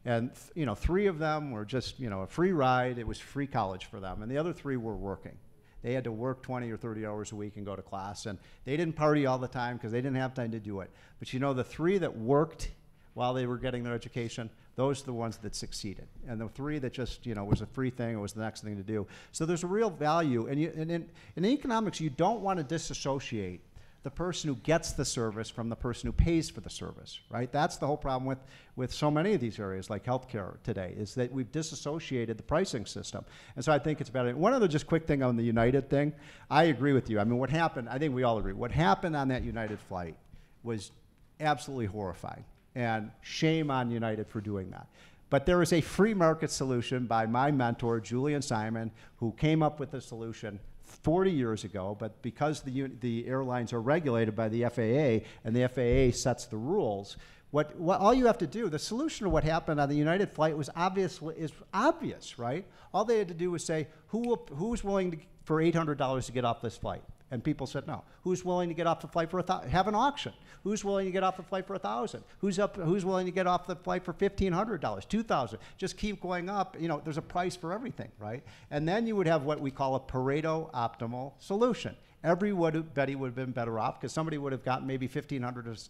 And, 3 of them were just, a free ride. It was free college for them. And the other 3 were working. They had to work 20 or 30 hours a week and go to class. And they didn't party all the time because they didn't have time to do it. But, the 3 that worked while they were getting their education, those are the ones that succeeded. And the 3 that just, was a free thing, it was the next thing to do. So there's a real value. And in economics, you don't want to disassociate the person who gets the service from the person who pays for the service, right? That's the whole problem with so many of these areas, like healthcare today, is that we've disassociated the pricing system. And so I think it's better. One other just quick thing on the United thing, I agree with you. I mean, what happened, I think we all agree, what happened on that United flight was absolutely horrifying. And shame on United for doing that. But there is a free market solution by my mentor, Julian Simon, who came up with the solution 40 years ago, but because the airlines are regulated by the FAA, and the FAA sets the rules, what all you have to do, the solution to what happened on the United flight is obvious, right? All they had to do was say, who's willing for $800 to get off this flight? And people said no. Who's willing to get off the flight for have an auction? Who's willing to get off the flight for $1,000? Who's willing to get off the flight for $1,500, $2,000? Just keep going up. You know, there's a price for everything, right? And then you would have what we call a Pareto optimal solution. Everybody would have been better off because somebody would have gotten maybe $1,500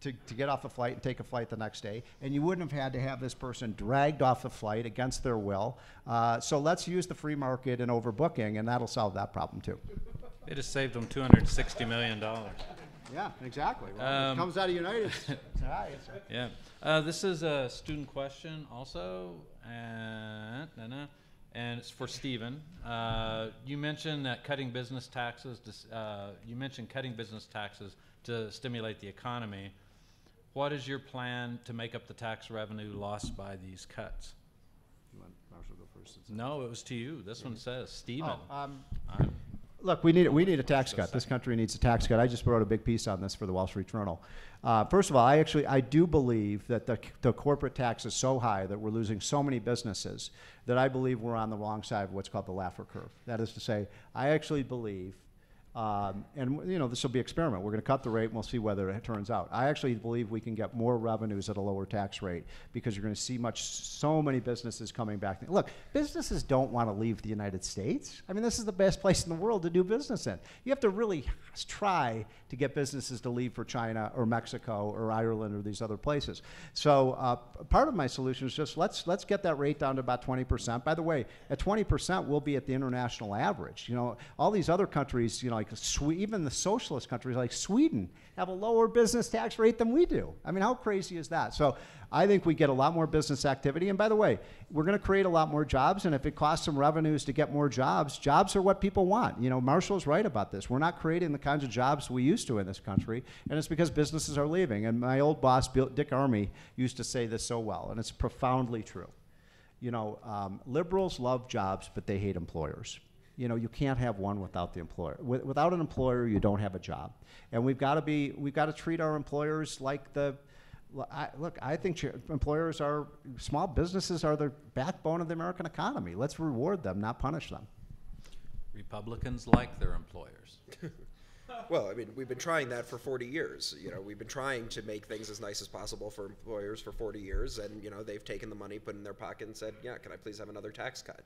to get off the flight and take a flight the next day, and you wouldn't have had to have this person dragged off the flight against their will. So let's use the free market and overbooking, and that'll solve that problem too. It just saved them $260 million. Yeah, exactly. Well, it comes out of United. Yeah. This is a student question also, and it's for Stephen. You mentioned that cutting business taxes. You mentioned cutting business taxes to stimulate the economy. What is your plan to make up the tax revenue lost by these cuts? You want Marshall to go first? No, it was to you. This one says Stephen. Look, we need a tax cut. This country needs a tax cut. I just wrote a big piece on this for the Wall Street Journal. First of all, I do believe that the corporate tax is so high that we're losing so many businesses that I believe we're on the wrong side of what's called the Laffer curve. That is to say, I actually believe, and you know, this will be an experiment. We're going to cut the rate and we'll see whether it turns out. I actually believe we can get more revenues at a lower tax rate because you're going to see so many businesses coming back. Look, businesses don't want to leave the United States. I mean, this is the best place in the world to do business in. You have to really try to get businesses to leave for China or Mexico or Ireland or these other places. So part of my solution is just let's get that rate down to about 20%. By the way, at 20%, we'll be at the international average. You know, all these other countries, you know, like even the socialist countries like Sweden have a lower business tax rate than we do. I mean, how crazy is that? So I think we get a lot more business activity. And by the way, we're going to create a lot more jobs. And if it costs some revenues to get more jobs, jobs are what people want. You know, Marshall's right about this. We're not creating the kinds of jobs we used to in this country. And it's because businesses are leaving. And my old boss, Dick Armey, used to say this so well. And it's profoundly true. You know, liberals love jobs, but they hate employers. You know, you can't have one without the employer. Without an employer, you don't have a job. And we've got to treat our employers like I think employers small businesses are the backbone of the American economy. Let's reward them, not punish them. Republicans like their employers. Well, I mean, we've been trying that for 40 years. You know, we've been trying to make things as nice as possible for employers for 40 years, and, you know, they've taken the money, put it in their pocket, and said, yeah, can I please have another tax cut?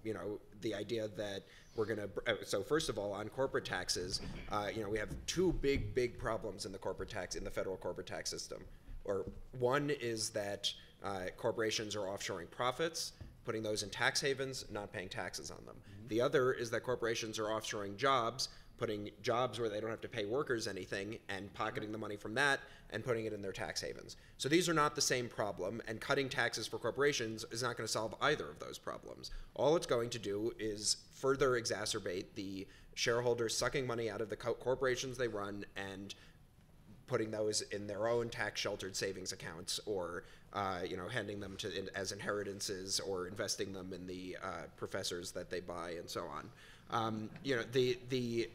You know, the idea that we're going to, so first of all, on corporate taxes, you know, we have two big problems in the federal corporate tax system. Or one is that corporations are offshoring profits, putting those in tax havens, not paying taxes on them. Mm-hmm. The other is that corporations are offshoring jobs, putting jobs where they don't have to pay workers anything and pocketing the money from that and putting it in their tax havens. So these are not the same problem, and cutting taxes for corporations is not going to solve either of those problems. All it's going to do is further exacerbate the shareholders sucking money out of the corporations they run and putting those in their own tax-sheltered savings accounts, or you know, handing them as inheritances, or investing them in the professors that they buy, and so on. You know, the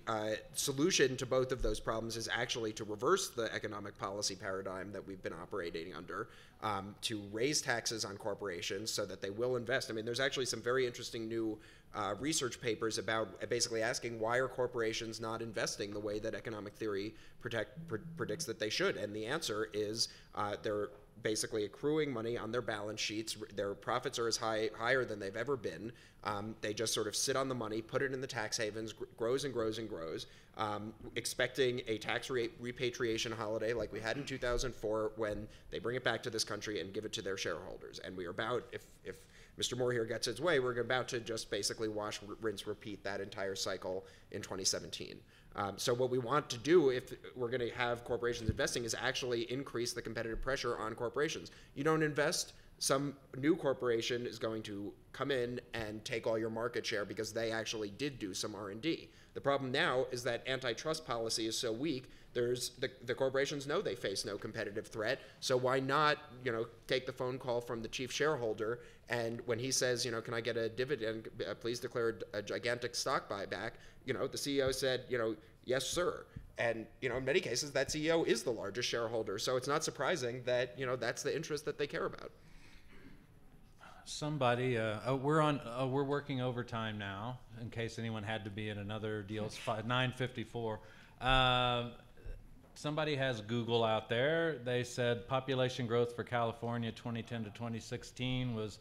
solution to both of those problems is actually to reverse the economic policy paradigm that we've been operating under, to raise taxes on corporations so that they will invest. I mean, there's actually some very interesting new research papers about basically asking, why are corporations not investing the way that economic theory predicts that they should? And the answer is they're basically accruing money on their balance sheets. Their profits are higher than they've ever been. They just sort of sit on the money, put it in the tax havens, grows and grows and grows, expecting a tax repatriation holiday like we had in 2004 when they bring it back to this country and give it to their shareholders. And we are about, if Mr. Moore here gets his way, we're about to just basically wash, rinse, repeat that entire cycle in 2017. So what we want to do, if we're going to have corporations investing, is actually increase the competitive pressure on corporations. You don't invest, some new corporation is going to come in and take all your market share because they actually did do some R&D. The problem now is that antitrust policy is so weak. The corporations know they face no competitive threat, so why not, you know, take the phone call from the chief shareholder, and when he says, you know, can I get a dividend, please declare a gigantic stock buyback, you know, the CEO said, you know, yes, sir. And, you know, in many cases, that CEO is the largest shareholder, so it's not surprising that, you know, that's the interest that they care about. somebody, we're working overtime now, in case anyone had to be in another deal. It's 9:54. Somebody has Google out there. They said population growth for California 2010 to 2016 was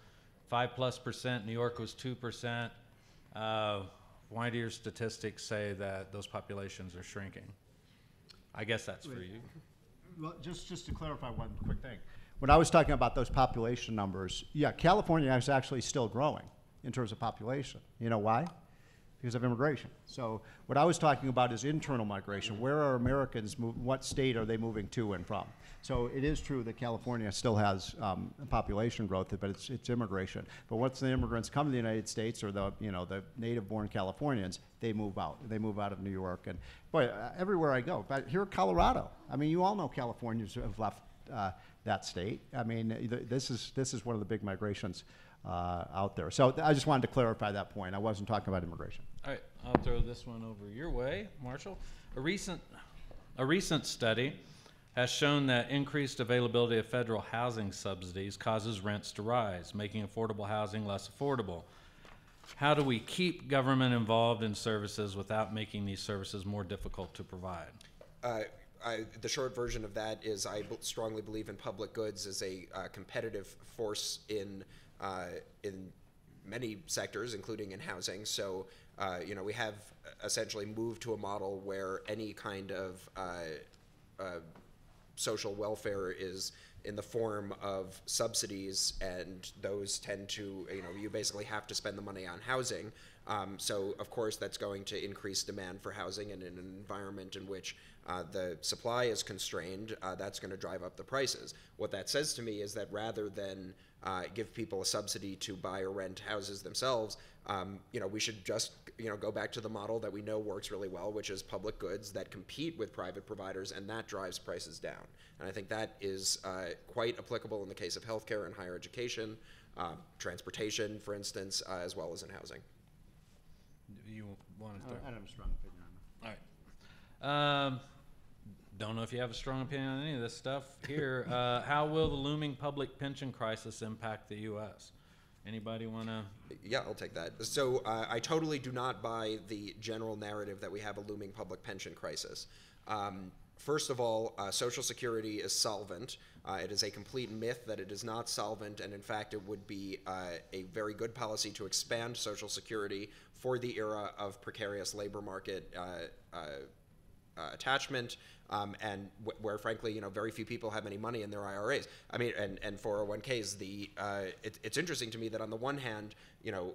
5+%. New York was 2%. Why do your statistics say that those populations are shrinking? I guess that's for you. Well, just to clarify one quick thing. When I was talking about those population numbers, yeah, California is actually still growing in terms of population. You know why? Because of immigration. So what I was talking about is internal migration. Where are Americans moving? What state are they moving to and from? So it is true that California still has population growth, but it's immigration. But once the immigrants come to the United States, or the native-born Californians, they move out. They move out of New York, and boy, everywhere I go. But here, Colorado. I mean, you all know Californians have left that state. I mean, this is one of the big migrations out there. So I just wanted to clarify that point. I wasn't talking about immigration. All right, I'll throw this one over your way, Marshall. A recent study has shown that increased availability of federal housing subsidies causes rents to rise, making affordable housing less affordable. How do we keep government involved in services without making these services more difficult to provide? The short version of that is I strongly believe in public goods as a competitive force in many sectors, including in housing. So, we have essentially moved to a model where any kind of social welfare is in the form of subsidies, and those tend to, you basically have to spend the money on housing. So, of course, that's going to increase demand for housing, and in an environment in which the supply is constrained, that's going to drive up the prices. What that says to me is that rather than give people a subsidy to buy or rent houses themselves, we should just go back to the model that we know works really well, which is public goods that compete with private providers, and that drives prices down. And I think that is quite applicable in the case of healthcare and higher education, transportation, for instance, as well as in housing. You want to? I don't have a strong opinion on that. All right. Don't know if you have a strong opinion on any of this stuff here. How will the looming public pension crisis impact the U.S.? Anybody want to? Yeah, I'll take that. So I totally do not buy the general narrative that we have a looming public pension crisis. First of all, Social Security is solvent. It is a complete myth that it is not solvent, and in fact, it would be a very good policy to expand Social Security for the era of precarious labor market attachment, and where, frankly, very few people have any money in their IRAs. I mean, and 401ks. It's interesting to me that on the one hand,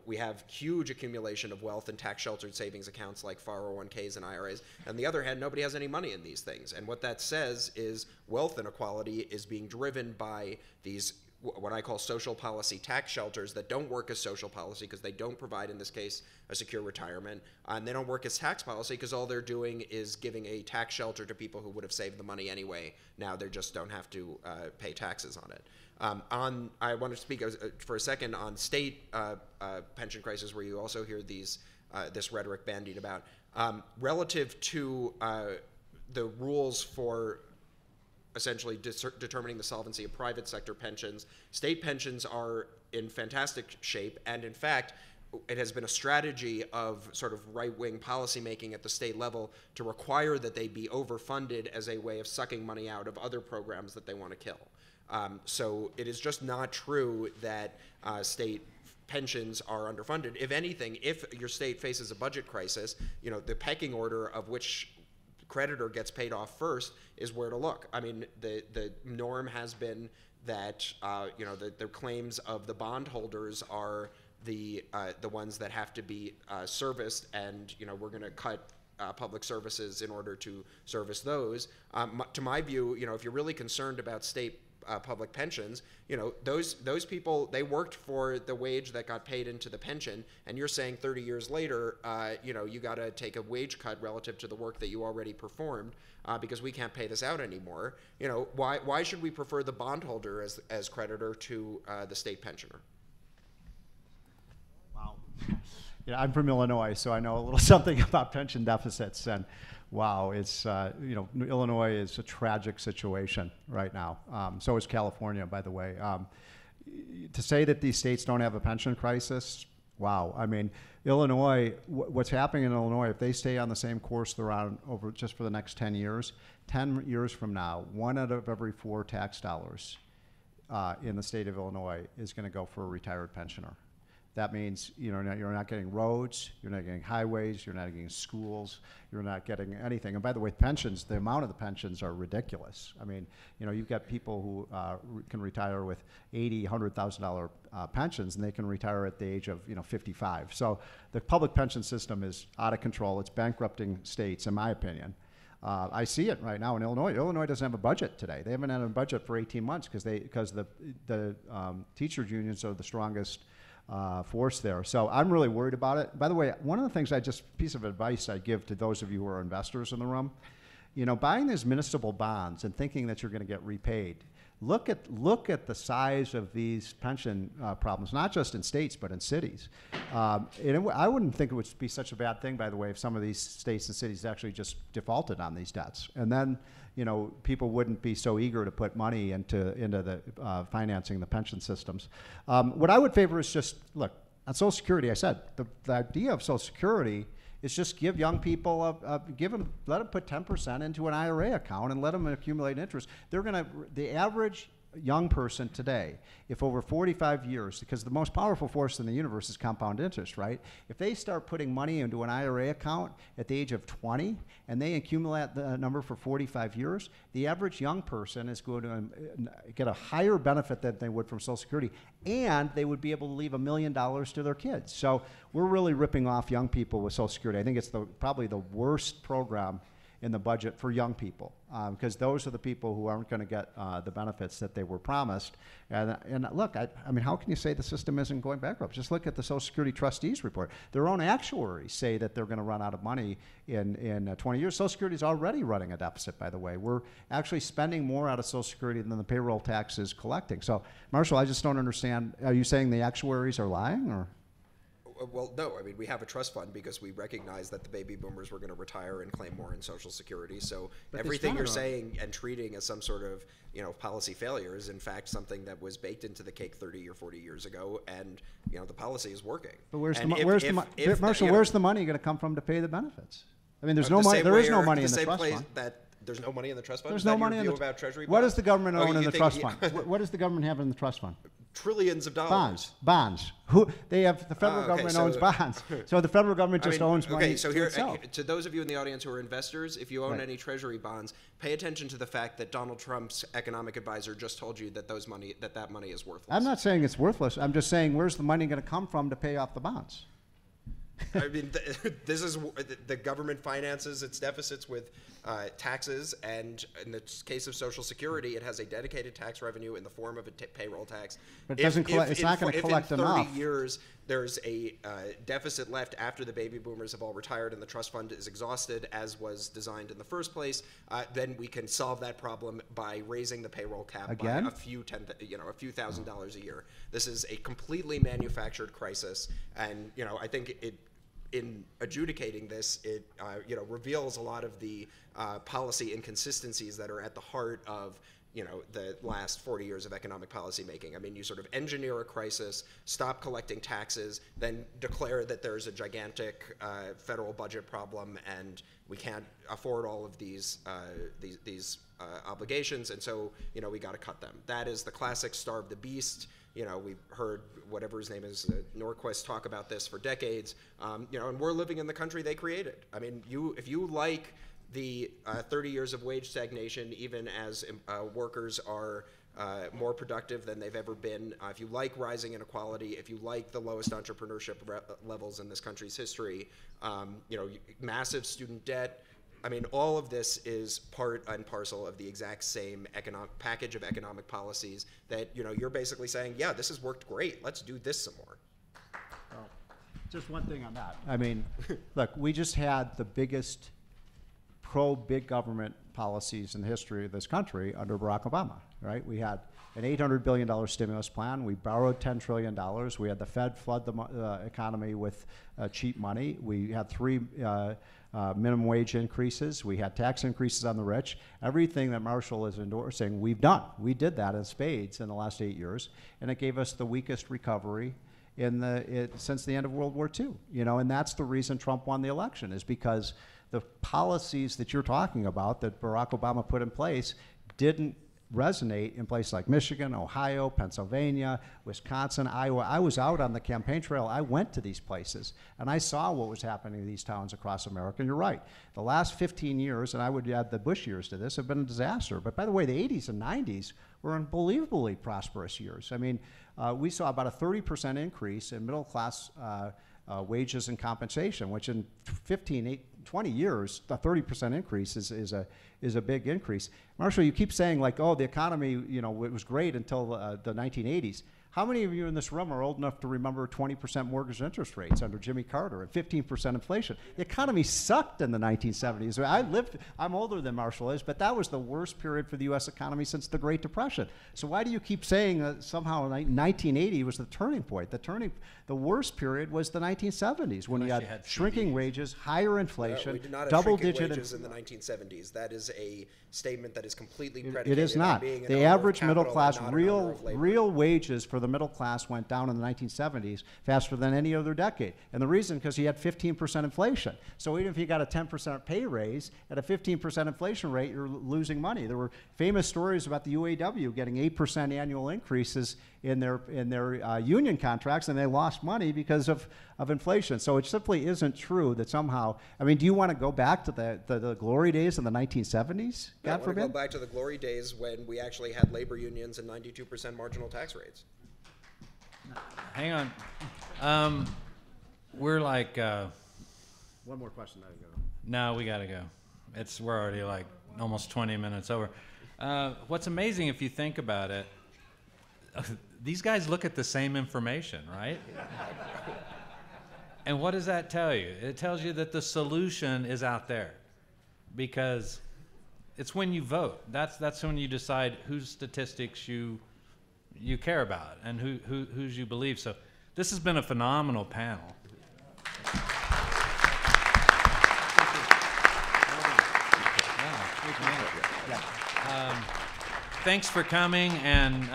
we have huge accumulation of wealth in tax-sheltered savings accounts like 401ks and IRAs. On the other hand, nobody has any money in these things. And what that says is wealth inequality is being driven by these what I call social policy tax shelters that don't work as social policy because they don't provide, in this case, a secure retirement. And they don't work as tax policy because all they're doing is giving a tax shelter to people who would have saved the money anyway. Now they just don't have to pay taxes on it. I want to speak for a second on state pension crisis, where you also hear this rhetoric bandied about. Relative to the rules for essentially determining the solvency of private sector pensions, state pensions are in fantastic shape, and in fact, it has been a strategy of sort of right-wing policymaking at the state level to require that they be overfunded as a way of sucking money out of other programs that they want to kill. So it is just not true that state pensions are underfunded. If anything, if your state faces a budget crisis, the pecking order of which creditor gets paid off first is where to look. I mean, the norm has been that the claims of the bondholders are the ones that have to be serviced, and we're going to cut public services in order to service those. To my view, if you're really concerned about state public pensions, those people, they worked for the wage that got paid into the pension, and you're saying 30 years later, you got to take a wage cut relative to the work that you already performed because we can't pay this out anymore. Why should we prefer the bondholder as creditor to the state pensioner? Wow. I'm from Illinois, so I know a little something about pension deficits, and wow, it's Illinois is a tragic situation right now. So is California, by the way. to say that these states don't have a pension crisis, wow. I mean, Illinois, what's happening in Illinois, if they stay on the same course they're on over just for the next 10 years, 10 years from now, 1 out of every 4 tax dollars in the state of Illinois is going to go for a retired pensioner. That means you're not getting roads, you're not getting highways, you're not getting schools, you're not getting anything. And by the way, pensions, the amount of the pensions are ridiculous. I mean, you've got people who can retire with $80,000, $100,000 pensions, and they can retire at the age of 55. So the public pension system is out of control. It's bankrupting states, in my opinion. I see it right now in Illinois. Illinois doesn't have a budget today. They haven't had a budget for 18 months because the teachers unions are the strongest force there. So I'm really worried about it. By the way, one of the things piece of advice I give to those of you who are investors in the room, buying these municipal bonds and thinking that you're going to get repaid. Look at the size of these pension problems, not just in states, but in cities. I wouldn't think it would be such a bad thing, by the way, if some of these states and cities actually just defaulted on these debts. And then, people wouldn't be so eager to put money into the financing the pension systems. What I would favor is just, look, on Social Security, I said, the idea of Social Security is just give young people, let them put 10% into an IRA account and let them accumulate interest. The average young person today, if over 45 years, because the most powerful force in the universe is compound interest, right? If they start putting money into an IRA account at the age of 20 and they accumulate the number for 45 years, the average young person is going to get a higher benefit than they would from Social Security, and they would be able to leave $1 million to their kids. So we're really ripping off young people with Social Security. I think it's probably the worst program in the budget for young people, because those are the people who aren't going to get the benefits that they were promised. And look, I mean, how can you say the system isn't going bankrupt? Just look at the Social Security trustees report. Their own actuaries say that they're going to run out of money in 20 years. Social Security is already running a deficit, by the way. We're actually spending more out of Social Security than the payroll tax is collecting. So, Marshall, I just don't understand. Are you saying the actuaries are lying, or? Well, no. I mean, we have a trust fund because we recognize that the baby boomers were going to retire and claim more in Social Security. So everything you're saying and treating as some sort of policy failure is in fact something that was baked into the cake 30 or 40 years ago, and the policy is working. But where's the money going to come from to pay the benefits? I mean, there's no money. There is no money in the trust fund. There's no money in the trust fund? There's no money in the about Treasury bonds? What does the government own in the trust fund? What does the government have in the trust fund? Trillions of dollars. Bonds. The federal government owns bonds. So the federal government just owns money itself. To those of you in the audience who are investors, if you own any Treasury bonds, pay attention to the fact that Donald Trump's economic advisor just told you that that money is worthless. I'm not saying it's worthless. I'm just saying, where's the money going to come from to pay off the bonds? I mean, this is the government finances its deficits with taxes, and in the case of Social Security, it has a dedicated tax revenue in the form of a payroll tax. But it's not going to collect enough. If in 30 years there's a deficit left after the baby boomers have all retired and the trust fund is exhausted, as was designed in the first place, then we can solve that problem by raising the payroll cap by a few $1,000s a year. This is a completely manufactured crisis, and I think in adjudicating this, it reveals a lot of the policy inconsistencies that are at the heart of the last 40 years of economic policy making. I mean, you sort of engineer a crisis, stop collecting taxes, then declare that there's a gigantic federal budget problem and we can't afford all of these obligations, and so we got to cut them. That is the classic starve the beast. We've heard whatever his name is, Norquist, talk about this for decades. And we're living in the country they created. I mean, if you like the 30 years of wage stagnation, even as workers are more productive than they've ever been, if you like rising inequality, if you like the lowest entrepreneurship levels in this country's history, massive student debt, I mean, all of this is part and parcel of the exact same package of economic policies that, you're basically saying, yeah, this has worked great. Let's do this some more. Just one thing on that. I mean, look, we just had the biggest pro-big government policies in the history of this country under Barack Obama, right? We had an $800 billion stimulus plan. We borrowed $10 trillion. We had the Fed flood the economy with cheap money. We had 3 minimum wage increases. We had tax increases on the rich. Everything that Marshall is endorsing, we've done. We did that in spades in the last 8 years, and it gave us the weakest recovery since the end of World War II. And that's the reason Trump won the election, is because the policies that you're talking about that Barack Obama put in place didn't resonate in places like Michigan, Ohio, Pennsylvania, Wisconsin, Iowa. I was out on the campaign trail. I went to these places, and I saw what was happening in these towns across America. And you're right. The last 15 years, and I would add the Bush years to this, have been a disaster. But by the way, the 80s and 90s were unbelievably prosperous years. I mean, we saw about a 30% increase in middle-class wages and compensation, which in 20 years, a 30% increase is a big increase. Marshall, you keep saying like, oh, the economy, it was great until the 1980s. How many of you in this room are old enough to remember 20% mortgage interest rates under Jimmy Carter and 15% inflation? The economy sucked in the 1970s. I'm older than Marshall is, but that was the worst period for the U.S. economy since the Great Depression. So why do you keep saying that somehow 1980 was the turning point? The worst period was the 1970s when you had shrinking wages, higher inflation, we did not have double-digit wages in the 1970s. That is a statement that is completely predicated It is not. on being an The owner of average middle capital class, and not an owner of labor. real wages for the middle class went down in the 1970s faster than any other decade. And the reason, because you had 15% inflation. So even if you got a 10% pay raise at a 15% inflation rate, you're losing money. There were famous stories about the UAW getting 8% annual increases in their union contracts, and they lost money because of inflation. So it simply isn't true that somehow, I mean, do you want to go back to the glory days in the 1970s? I God want to forbid? go back to the glory days when we actually had labor unions and 92% marginal tax rates. Hang on. We're like, One more question, then I go. no, we got to go. We're already like almost 20 minutes over. What's amazing, if you think about it, these guys look at the same information, right? And what does that tell you? It tells you that the solution is out there, because it's when you vote. That's when you decide whose statistics you care about and whose you believe. So this has been a phenomenal panel. Thanks for coming, and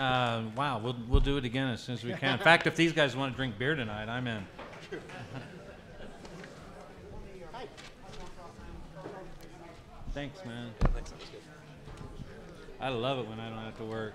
wow, we'll do it again as soon as we can. In fact, if these guys want to drink beer tonight, I'm in. Thanks, man. I love it when I don't have to work.